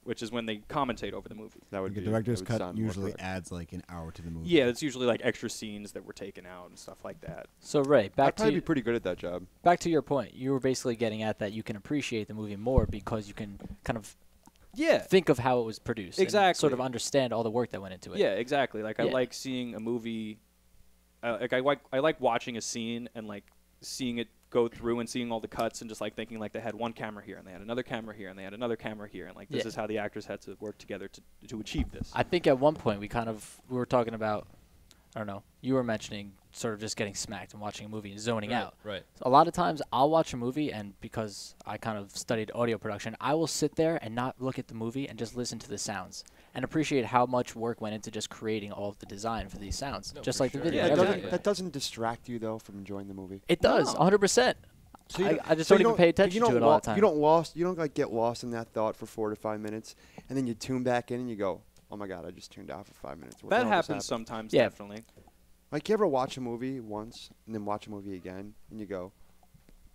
which is when they commentate over the movie. That would Like a be director's that would cut sound more usually correct. adds like an hour to the movie. Yeah, it's usually like extra scenes that were taken out and stuff like that. So Ray, I'd back probably to be pretty good at that job. back to your point. You were basically getting at that you can appreciate the movie more because you can kind of Yeah. think of how it was produced. And Exactly. sort of understand all the work that went into it. Yeah, exactly. Like I Yeah. like seeing a movie. Like I like watching a scene and like seeing it go through and seeing all the cuts and just like thinking like they had one camera here and they had another camera here and they had another camera here and like this Yeah. is how the actors had to work together to achieve this. I think at one point we were talking about, I don't know, you were mentioning sort of just getting smacked and watching a movie and zoning out. Right. A lot of times I'll watch a movie, and because I kind of studied audio production, I will sit there and not look at the movie and just listen to the sounds. and appreciate how much work went into just creating all of the design for these sounds, No, just for like the sure. video. Yeah, that, everything. doesn't, that doesn't distract you though from enjoying the movie. It does, No. 100%. So you I just so don't you even pay but attention you don't to it all wa- the time. You don't like get lost in that thought for 4 to 5 minutes, and then you tune back in and you go, "Oh my God, I just tuned out for 5 minutes." What the That hell just happens happened? sometimes, Yeah. definitely. Like, you ever watch a movie once and then watch a movie again and you go,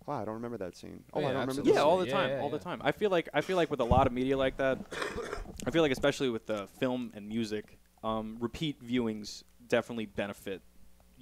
"Wow, I don't remember that scene." Oh, I yeah, don't remember absolutely. this Yeah, scene. all the Yeah, time, yeah, all the yeah. time. I feel like with a lot of media like that, I feel like especially with the film and music, repeat viewings definitely benefit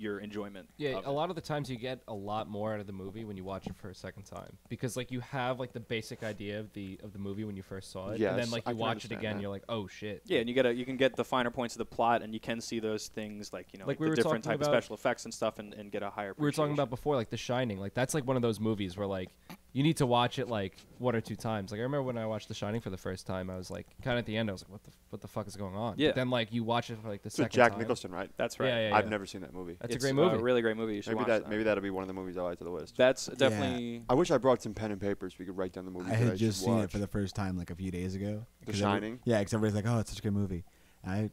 your enjoyment. Yeah, of a it. lot of the times you get a lot more out of the movie when you watch it for a second time, because like you have like the basic idea of the movie when you first saw it, and Yes, then like I you can watch it understand again, that. you're like, oh shit. Yeah, and you can get the finer points of the plot, and you can see those things like Like we the were different talking type of about- special effects and stuff, and get a higher. We were talking appreciation. about before, like The Shining. Like that's like one of those movies where like you need to watch it like 1 or 2 times. Like I remember when I watched The Shining for the first time, I was like, kind of at the end, I was like, what the fuck is going on? Yeah. But then like you watch it for like the It's second Jack time. Nicholson, right? That's right. Yeah, yeah, I've yeah. never seen that movie. That's It's a great movie. A really great movie. You should watch that. Maybe that'll be one of the movies I'll add to the list. That's definitely. I wish I brought some pen and paper so we could write down the movies I that I had just should seen watch. it for the first time like a few days ago. The 'Cause Shining? Yeah, because everybody's like, "Oh, it's such a good movie." I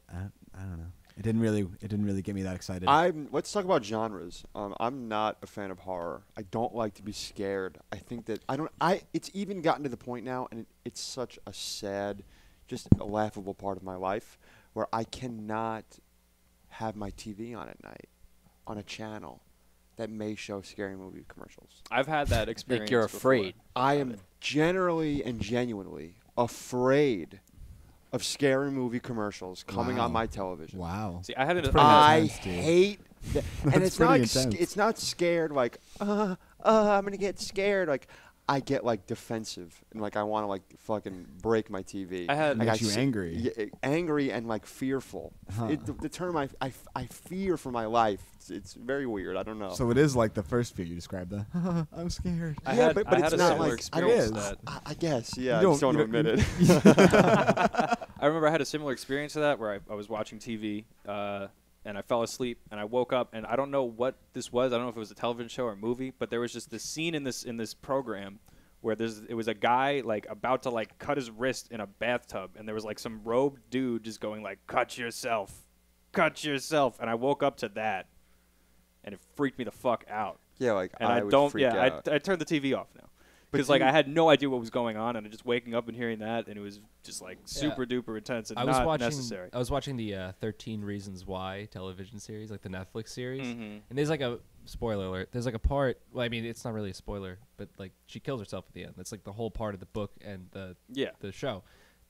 don't know. It didn't really get me that excited. Let's talk about genres. I'm not a fan of horror. I don't like to be scared. I think that it's even gotten to the point now, and it's such a sad, just a laughable part of my life, where I cannot have my TV on at night on a channel that may show scary movie commercials. I've had that experience. Like you're before. afraid. I am generally and genuinely afraid of scary movie commercials coming on Wow. my television. Wow. See, I had it. pretty I intense, dude. hate that. And That's it's not pretty like intense. it's not scared like I'm gonna get scared. Like I get like defensive and like I want to like fucking break my TV. I had- like, Makes you s- angry. Yeah, angry and like fearful. Huh. The term I fear for my life. It's very weird. I don't know. So it is like the first few you described. I'm scared. I yeah, had, but I it's had a not similar like experience. is. to that. I guess yeah. I You just don't don't- admit you it. I remember I had a similar experience to that where I was watching TV and I fell asleep and I woke up and I don't know what this was. I don't know if it was a television show or a movie, but there was just this scene in this program where it was a guy like about to like cut his wrist in a bathtub, and there was like some robed dude just going like, cut yourself, and I woke up to that, and it freaked me the fuck out. Yeah, like And I I would don't. freak Yeah, out. I turned the TV off now. But Because do like you- I had no idea what was going on, and just waking up and hearing that, and it was just like super duper intense and I was not watching. necessary. I was watching the 13 Reasons Why television series, like the Netflix series, Mhm. and there's like a spoiler alert. There's like a part. Well, I mean, it's not really a spoiler, but like she kills herself at the end. That's like the whole part of the book and Yeah. the show.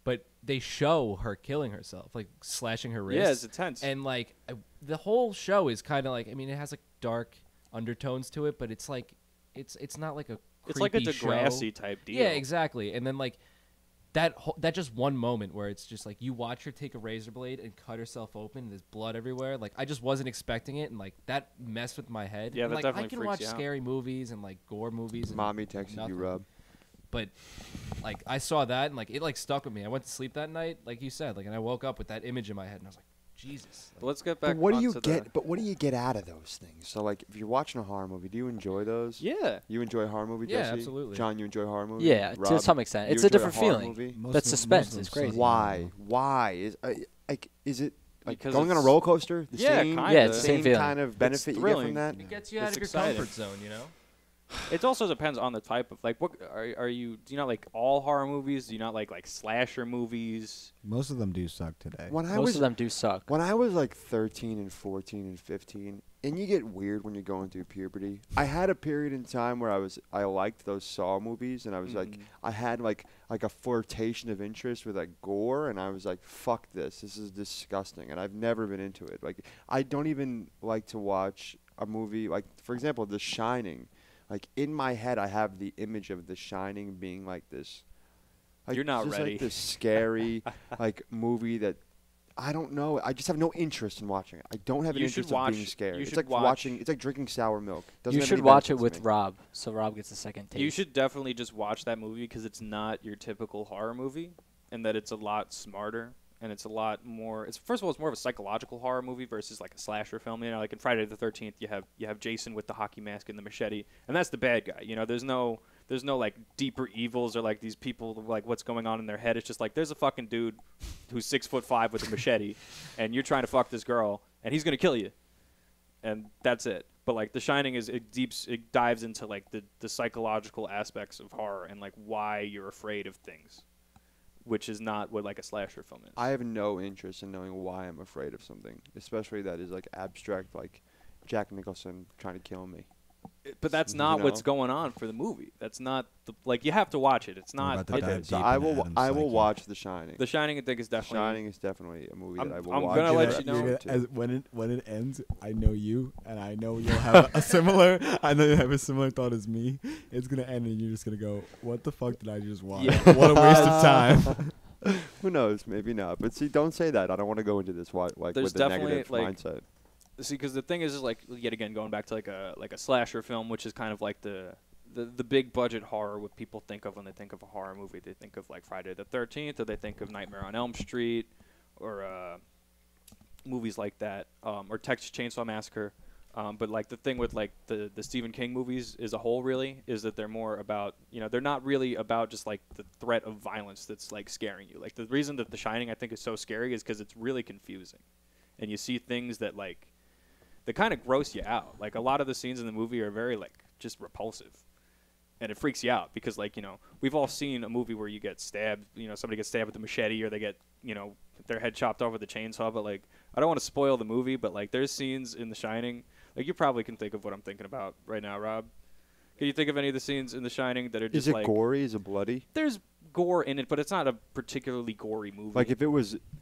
But they show her killing herself, like slashing her wrist. Yeah, it's intense. And like the whole show is kind of like, I mean, it has like dark undertones to it, but it's like it's not like a It's like a creepy show. Degrassi type deal. Yeah, exactly. And then like that just one moment where it's just like you watch her take a razor blade and cut herself open, and there's blood everywhere. Like I just wasn't expecting it, and like that messed with my head. Yeah, and, that like, definitely I can freaks watch you out. scary movies and like gore movies. And Mommy texted nothing. you, Rob. But like I saw that and like it like stuck with me. I went to sleep that night, like you said, like, and I woke up with that image in my head, and I was like, Jesus. But let's get back. But what do you onto get? the- But what do you get out of those things? So like, if you're watching a horror movie, do you enjoy those? Yeah. You enjoy horror movies? Yeah, Jesse? absolutely. John, you enjoy horror movies? Yeah, to Rob, some extent. you It's a enjoy different horror feeling. movie? That's suspense. It's crazy. Why? Why is like is it like Because going on a it's- roller coaster? The Yeah, same, kinda. Yeah, it's the same feeling. kind of benefit you get thrilling. from that. It gets you It's out of your exciting. comfort zone, you know? It also depends on the type of like. What are you? Do you not like all horror movies? Do you not like slasher movies? Most of them do suck today. When I Most was of them do suck. when I was like 13 and 14 and 15, and you get weird when you're going through puberty. I had a period in time where I liked those Saw movies, and I was like, Mhm. I had like a flirtation of interest with like gore, and I was like, fuck this is disgusting, and I've never been into it. Like I don't even like to watch a movie like, for example, The Shining. Like in my head, I have the image of The Shining being like this. Like, You're not just ready. Like this scary like movie that I don't know. I just have no interest in watching it. I don't have an You should interest in being watch- scared. you It's should like watch- watching. It's like drinking sour milk. Doesn't You have should any watch it benefits with to me. Rob, so Rob gets a second taste. You should definitely just watch that movie because it's not your typical horror movie, and that it's a lot smarter and it's a lot more. It's first of all, it's more of a psychological horror movie versus like a slasher film. You know, like in Friday the 13th, you have Jason with the hockey mask and the machete, and that's the bad guy. You know, there's no like deeper evils or like these people like what's going on in their head. It's just like there's a fucking dude who's 6'5" with a machete, and you're trying to fuck this girl, and he's gonna kill you, and that's it. But like The Shining it dives into like the psychological aspects of horror and like why you're afraid of things, which is not what like a slasher film is. I have no interest in knowing why I'm afraid of something, especially that is like abstract, like Jack Nicholson trying to kill me. But that's not what's going on for the movie. That's not you have to watch it. It's not. about to dive Okay, deep so into I Adam's will psyche. watch The Shining. The Shining, I think, is definitely. Shining is definitely a movie that I will I'm watch. gonna let You're you know. gonna- As when it ends, I know you, and I know you'll have a similar. I know you have a similar thought as me. It's gonna end, and you're just gonna go, "What the fuck did I just watch? Yeah. What a waste of time." Who knows? Maybe not. But see, don't say that. I don't want to go into this like There's with a definitely, negative like, mindset. See, because the thing is like yet again going back to like a slasher film, which is kind of like the big budget horror. What people think of when they think of a horror movie, they think of like Friday the 13th, or they think of Nightmare on Elm Street, or movies like that, or Texas Chainsaw Massacre. But like the thing with like the Stephen King movies as a whole really is that they're more about, you know, they're not really about just like the threat of violence that's like scaring you. Like the reason that The Shining I think is so scary is because it's really confusing, and you see things that like that kind of gross you out. Like a lot of the scenes in the movie are very like just repulsive, and it freaks you out because like, you know, we've all seen a movie where you get stabbed, you know, somebody gets stabbed with a machete, or they get, you know, their head chopped off with a chainsaw. But like I don't want to spoil the movie, but like there's scenes in The Shining. Like, you probably can think of what I'm thinking about right now, Rob. Can you think of any of the scenes in The Shining that are just Is it like... gory? Is it bloody? There's gore in it, but it's not a particularly gory movie. Like if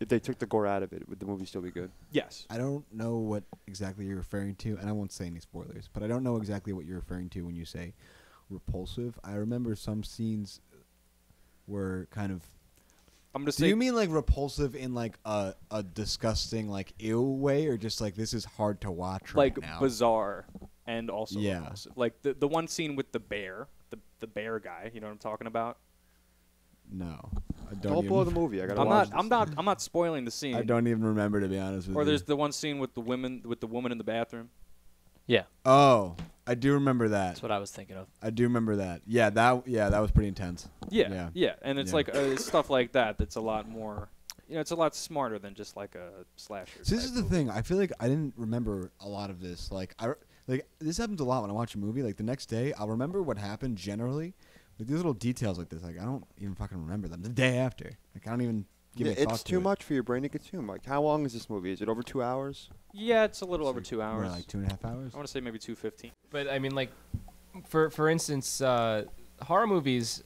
they took the gore out of it, would the movie still be good? Yes. I don't know what exactly you're referring to, and I won't say any spoilers, but I don't know exactly what you're referring to when you say repulsive. I remember some scenes were kind of. I'm gonna Do say... you mean like repulsive in like a disgusting, like ill way, or just like this is hard to watch right like now? bizarre and also Yeah. repulsive. Like the one scene with the bear, the bear guy, you know what I'm talking about? No, I Don't don't. blow the Even, movie. I gotta I'm watch not spoiling the scene. I don't even remember, to be honest with Or you. there's the one scene with the woman in the bathroom. Yeah, Oh, I do remember that. that's what I was thinking of. I do remember that. Yeah, that was pretty intense. Yeah. Yeah. And it's Yeah. like stuff like that that's a lot more, you know, it's a lot smarter than just like a slasher. So this type is the movie. thing. I feel like I didn't remember a lot of this. Like this happens a lot when I watch a movie. Like the next day, I'll remember what happened generally. Like these little details like this. Like I don't even fucking remember them. The day after, like I don't even give Yeah, a thought it's to too it. much for your brain to consume. Like, how long is this movie? Is it over 2 hours? Yeah, it's a little over Like, 2 hours. Like 2.5 hours. I want to say maybe 2:15. But I mean, like, for instance, horror movies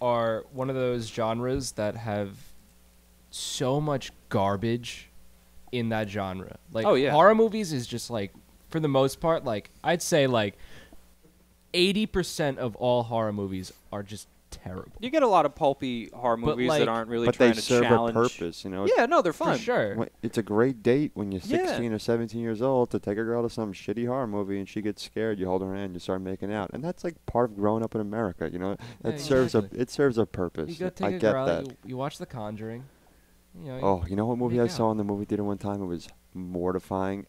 are one of those genres that have so much garbage in that genre. Like, Oh, yeah. horror movies is just like, for the most part, like I'd say like 80% of all horror movies are just terrible. You get a lot of pulpy horror But, movies like- that aren't really But trying they to serve challenge. a purpose, you know. Yeah, no, they're fun. For sure. It's a great date when you're Yeah. 16 or 17 years old to take a girl to some shitty horror movie and she gets scared. You hold her hand, you start making out, and that's like part of growing up in America. You know, Yeah, it serves a You purpose. go I take a get girl, that. you watch The Conjuring. You know, Oh, you know what movie make I saw out. in the movie theater one time? It was mortifying.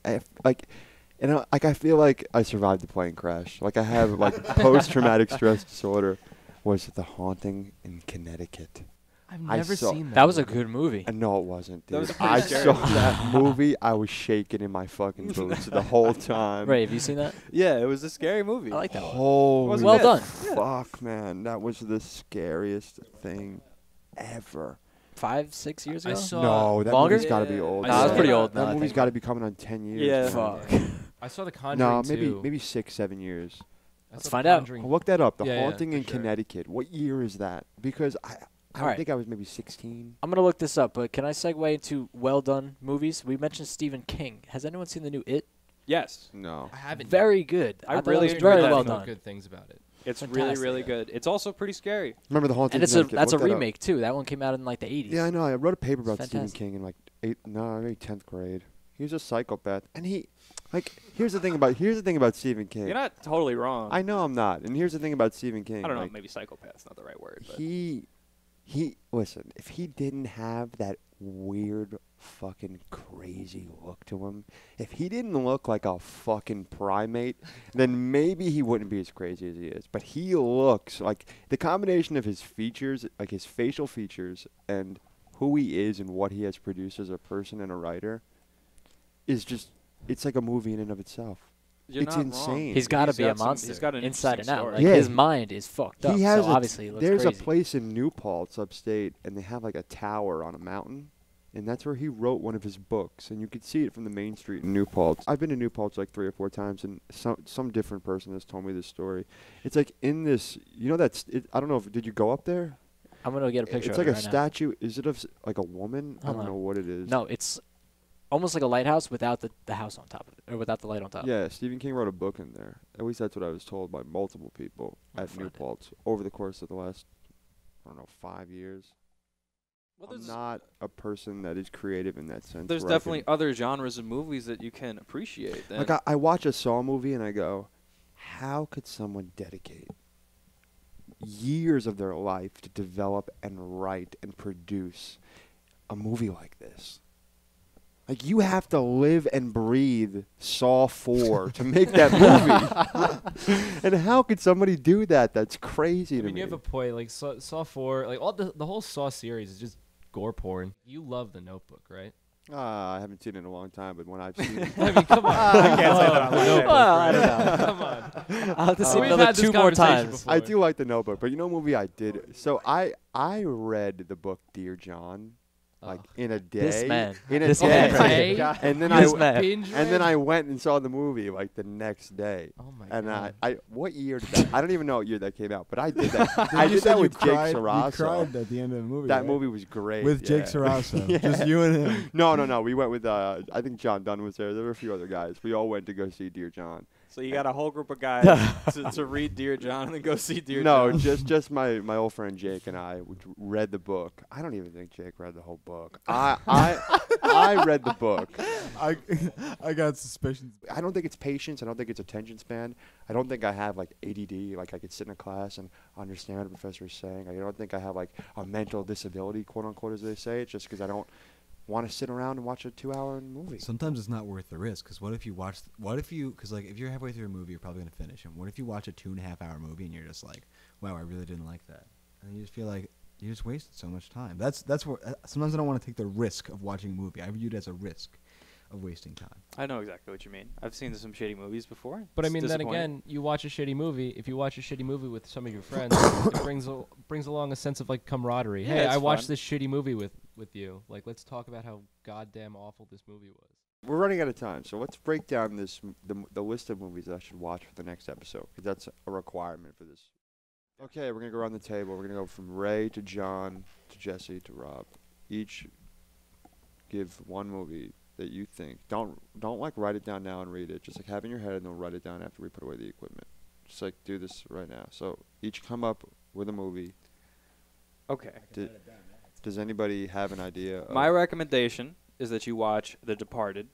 You know, like I feel like I survived the plane crash. Like I have like post-traumatic stress disorder. Was The Haunting in Connecticut? I've I never saw- seen that. That was a movie. good movie. And no, it wasn't, That dude. was pretty I scary. saw that movie. I was shaking in my fucking boots the whole time. Ray, have you seen that? Yeah, it was a scary movie. I like that one. Holy Wasn't Well it? done. fuck, man. That was the scariest thing ever. 5-6 years I ago. saw- No, that Longer? movie's got to be Yeah. old. I Nah, saw that's pretty that- old now. That I movie's think got to about be coming on 10 years. Yeah. man. Fuck. I saw The No, Conjuring maybe too. maybe 6-7 years. I Let's saw find The out. Conjuring- Look that up. The Yeah, Haunting in for sure. Connecticut. What year is that? Because I Alright. think I was maybe 16. I'm gonna look this up, but can I segue into well done movies? We mentioned Stephen King. Has anyone seen the new It? Yes, No. I haven't. Very good. I thought it really was enjoyed very that well film. done. Good things about it. it's Fantastic. really, really good. It's also pretty scary. Remember The Haunting And in Connecticut? that's a Look that up. remake too. That one came out in like the 80s. Yeah, I know. I wrote a paper It's about Stephen fantastic. King in like maybe 10th grade. He was a psychopath, and here's the thing about Stephen King. You're not totally wrong. I know I'm not, and here's the thing about Stephen King. Maybe psychopath's not the right word. But He listen. If he didn't have that weird, fucking crazy look to him. If he didn't look like a fucking primate, then maybe he wouldn't be as crazy as he is. But he looks like the combination of his features, like his facial features, and who he is and what he has produced as a person and a writer, is just, it's like a movie in and of itself. You're It's not insane. wrong. He's got to be a got some- monster. He's got an inside and interesting out. story. Like Yeah, his he- mind is fucked up. He has so obviously he looks there's crazy. a place in New Paltz upstate, and they have like a tower on a mountain, and that's where he wrote one of his books, and you could see it from the main street in New Paltz. I've been to New Paltz like 3 or 4 times, and some different person has told me this story. It's like in this, you know, I don't know if, did you go up there? I'm gonna get a picture. It's of like it a right now. statue. Is it of like a woman? I Hold don't on. know what it is. No, it's almost like a lighthouse without the house on top of it, or without the light on top. Yeah, Stephen King wrote a book in there. At least that's what I was told by multiple people I'll at New find it. Paltz over the course of the last, I don't know, 5 years. Well, I'm there's not a person that is creative in that sense. there's where I definitely can- other genres of movies that you can appreciate. like I watch a Saw movie and I go, how could someone dedicate years of their life to develop and write and produce a movie like this? Like, you have to live and breathe Saw 4 to make that movie. And how could somebody do that? That's crazy I to mean, me. you have a point. Like Saw 4, like all the whole Saw series is just gore porn. You love The Notebook, right? I haven't seen it in a long time, but when I've seen it, I mean, come on. I can't say that on The my Notebook, name. Well, I right? don't know. Come on. I'll have to see We've another had this 2 more conversation times. before. I do like The Notebook, but you know, a movie I did. So I read the book Dear John, like in a day. This man. In a This day. man. And then This I man. Binge and then read? I went and saw the movie like the next day. Oh my And god. I what year did that? I don't even know what year that came out, but I did that. I You did said that you with Jake cried- You Sarasso. cried at the end of the movie. That right? movie was great. with Jake yeah. Sarasso. Yeah. Just you and him. No. We went with I think John Dunn was there. There were a few other guys. We all went to go see Dear John. So you got a whole group of guys to read Dear John and then go see Dear No, John. just my old friend Jake and I read the book. I don't even think Jake read the whole book. I read the book. I got suspicions. I don't think it's patience. I don't think it's attention span. I don't think I have like ADD. Like I could sit in a class and understand what the professor is saying. I don't think I have like a mental disability, quote unquote, as they say. It's just because I don't want to sit around and watch a 2-hour movie. Sometimes it's not worth the risk. Because because like if you're halfway through a movie, you're probably gonna finish. And what if you watch a 2.5-hour movie and you're just like, wow, I really didn't like that, and you just feel like you just wasted so much time. That's where sometimes I don't want to take the risk of watching a movie. I view it as a risk of wasting time. I know exactly what you mean. I've seen some shitty movies before. But I It's mean, then disappointing. again, you watch a shitty movie. If you watch a shitty movie with some of your friends, it brings along a sense of like camaraderie. Yeah, Hey, it's I watched fun. this shitty movie with you. Like, let's talk about how goddamn awful this movie was. We're running out of time, so let's break down the list of movies that I should watch for the next episode, because that's a requirement for this. Okay, we're gonna go around the table. We're gonna go from Ray to John to Jesse to Rob. Each give one movie that you think. Don't like write it down now and read it. Just like have it in your head and then write it down after we put away the equipment. Just like do this right now. So each come up with a movie. Okay. Does anybody have an idea? My recommendation is that you watch The Departed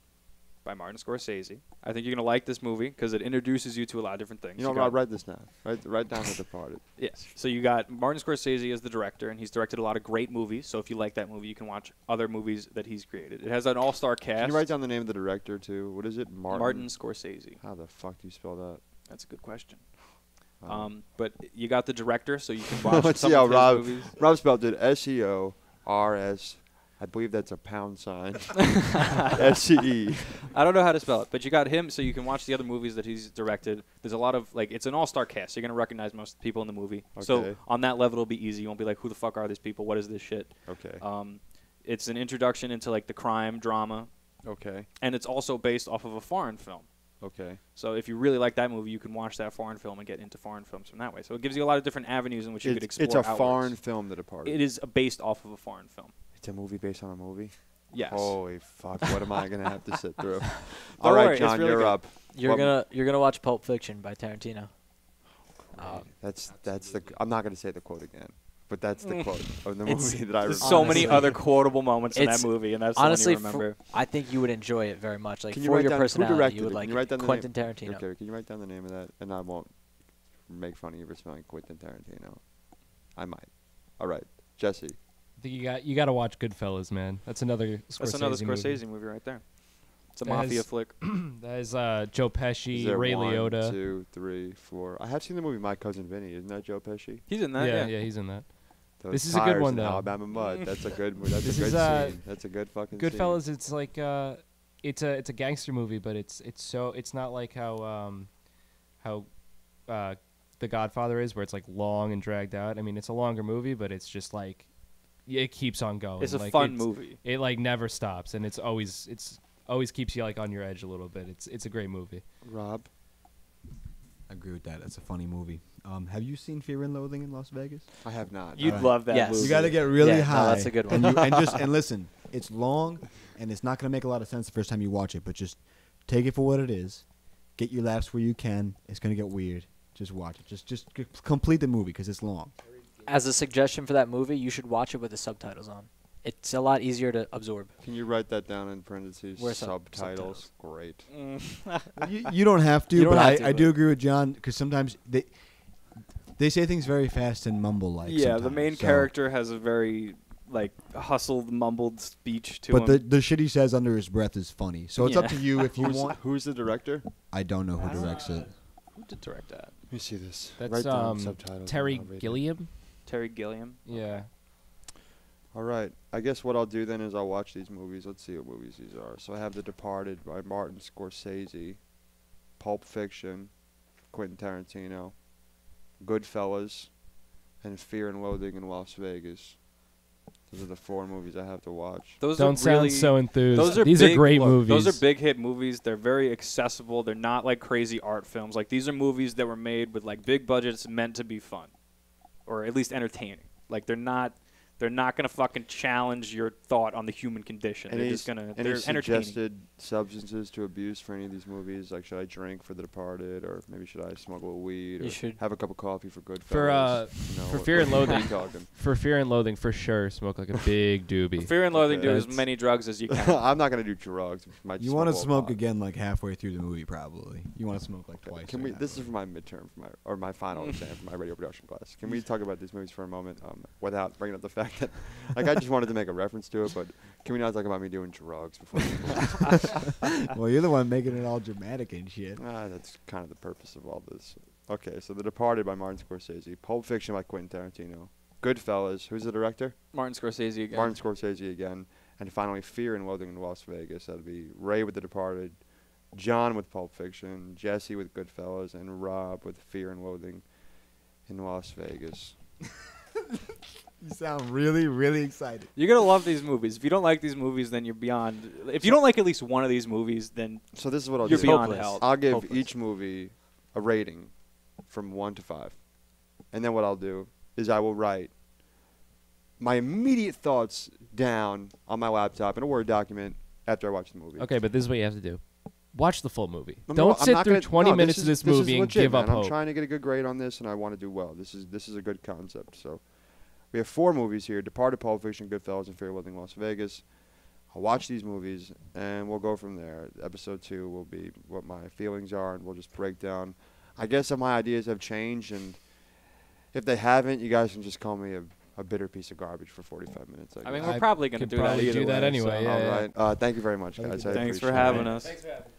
by Martin Scorsese. I think you're going to like this movie because it introduces you to a lot of different things. You know, got- Rob, write this down. Write down The Departed. Yes. So you got Martin Scorsese as the director, and he's directed a lot of great movies. So if you like that movie, you can watch other movies that he's created. It has an all-star cast. Can you write down the name of the director too? What is it? Martin Scorsese. How the fuck do you spell that? That's a good question. Um, But you got the director, so you can watch Let's some see how of his Rob movies. Rob spelled it SEORS. I believe that's a pound sign. SCE. I don't know how to spell it, but you got him, so you can watch the other movies that he's directed. There's a lot of, like, it's an all-star cast. So you're going to recognize most of the people in the movie. So Okay. on that level, it'll be easy. You won't be like, who the fuck are these people? What is this shit? Okay. It's an introduction into, like, the crime drama, Okay. and it's also based off of a foreign film. Okay. So if you really like that movie, you can watch that foreign film and get into foreign films from that way. So it gives you a lot of different avenues in which you could explore It's a outwards. foreign film, The Departed. It is based off of a foreign film. It's a movie based on a movie? Yes. Holy fuck, what am I going to have to sit through? Don't All right, worry, it's John, really you're good. up. You're What- gonna watch Pulp Fiction by Tarantino. That's I'm not going to say the quote again. But that's the quote of the It's- movie that I There's remember. so many Honestly. other quotable moments in that It's- movie, and that's Honestly, the one you remember. I think you would enjoy it very much. Like Can you for write your down who personality, directed you would it? like Can you write down the Quentin Tarantino. Okay, can you write down the name of that? And I won't make fun of you for spelling Quentin Tarantino. I might. All right, Jesse. think you got to watch Goodfellas, man. That's another Scorsese That's another movie. Scorsese movie right there. It's a That mafia has- flick. That is Joe Is Pesci, there Ray 1, Liotta. 2, 3, 4? I have seen the movie My Cousin Vinny. Isn't that Joe Pesci? He's in that. yeah, Yeah. he's in that. Those This is a good tires one, in though. Alabama mud. That's a good movie. That's This a good is, scene. That's a good fucking scene. Goodfellas, it's like it's a gangster movie, but it's not like how The Godfather is, where it's like long and dragged out. I mean, it's a longer movie, but it's just like it keeps on going. It's a like, fun movie. It like never stops, and it's always keeps you like on your edge a little bit. It's a great movie. Rob? I agree with that. That's a funny movie. Have you seen Fear and Loathing in Las Vegas? I have not. You'd Alright. love that Yes. movie. You got to get really Yeah, no, high. that's a good one. And listen. It's long, and it's not going to make a lot of sense the first time you watch it. But just take it for what it is. Get your laughs where you can. It's going to get weird. Just watch it. Just complete the movie because it's long. As a suggestion for that movie, you should watch it with the subtitles on. It's a lot easier to absorb. Can you write that down in parentheses? Where's Subtitles. Great. You don't have to, You don't but have to, I do but- agree with John because sometimes they say things very fast and mumble like. Yeah, the main sometimes, so- character has a very like hustled, mumbled speech to But him. the shit he says under his breath is funny. So it's Yeah. up to you if you want. Who's the director? I don't know who directs it. Who did direct that? Let me see this. That's Write down subtitles. Terry and I'll read it. Gilliam. Terry Gilliam. Yeah. All right. I guess what I'll do then is I'll watch these movies. Let's see what movies these are. So I have The Departed by Martin Scorsese, Pulp Fiction, Quentin Tarantino, Goodfellas, and Fear and Loathing in Las Vegas. Those are the 4 movies I have to watch. Those Don't are really, sound so enthused. Those are These big, are great look, movies. Those are big hit movies. They're very accessible. They're not like crazy art films. Like these are movies that were made with like big budgets, meant to be fun, or at least entertaining. Like they're not gonna fucking challenge your thought on the human condition. They're just gonna. Any They're entertaining. suggested substances to abuse for any of these movies? Like, should I drink for The Departed, or maybe should I smoke a little weed, You or should. have a cup of coffee for Goodfellas? For Fear and what are we Loathing. talking? For Fear and Loathing, for sure, smoke like a big doobie. Fear and Loathing, Okay. do as That's- many drugs as you can. I'm not gonna do drugs. Might You just want to a little smoke pot. again like halfway through the movie, probably. You want to smoke like Okay, twice. Can or we? This is halfway. for my midterm, or my final exam for my radio production class. Can we talk about these movies for a moment, without bringing up the fact that, like, I just wanted to make a reference to it, but can we not talk about me doing drugs before? these movies? Well, you're the one making it all dramatic and shit. That's kind of the purpose of all this. Okay, so The Departed by Martin Scorsese, Pulp Fiction by Quentin Tarantino, Goodfellas. Who's the director? Martin Scorsese again. Martin Scorsese again, and finally Fear and Loathing in Las Vegas. That'll be Ray with The Departed, John with Pulp Fiction, Jesse with Goodfellas, and Rob with Fear and Loathing in Las Vegas. You sound really, really excited. You're gonna love these movies. If you don't like these movies, then you're beyond. If you don't like at least one of these movies, then So this is what I'll you're do. beyond hopeless. help. I'll give Hopeless. each movie a rating from 1 to 5. And then what I'll do is I will write my immediate thoughts down on my laptop in a Word document after I watch the movie. Okay, but this is what you have to do. Watch the full movie. I'm Don't not- I'm sit not through gonna- 20 no, minutes this of is- this movie is and legit, give up man. hope. I'm trying to get a good grade on this, and I want to do well. This is a good concept. So we have 4 movies here: Departed, Pulp Fiction, Goodfellas, and Fear and Loathing in Las Vegas. I'll watch these movies, and we'll go from there. Episode 2 will be what my feelings are, and we'll just break down. I guess if my ideas have changed, and if they haven't, you guys can just call me a bitter piece of garbage for 45 minutes. I mean, guess. we're I probably gonna could do that probably either do that way, anyway, so- yeah. All right. Thank you very much, guys. I Thanks for appreciate it. having us. Thanks for having me.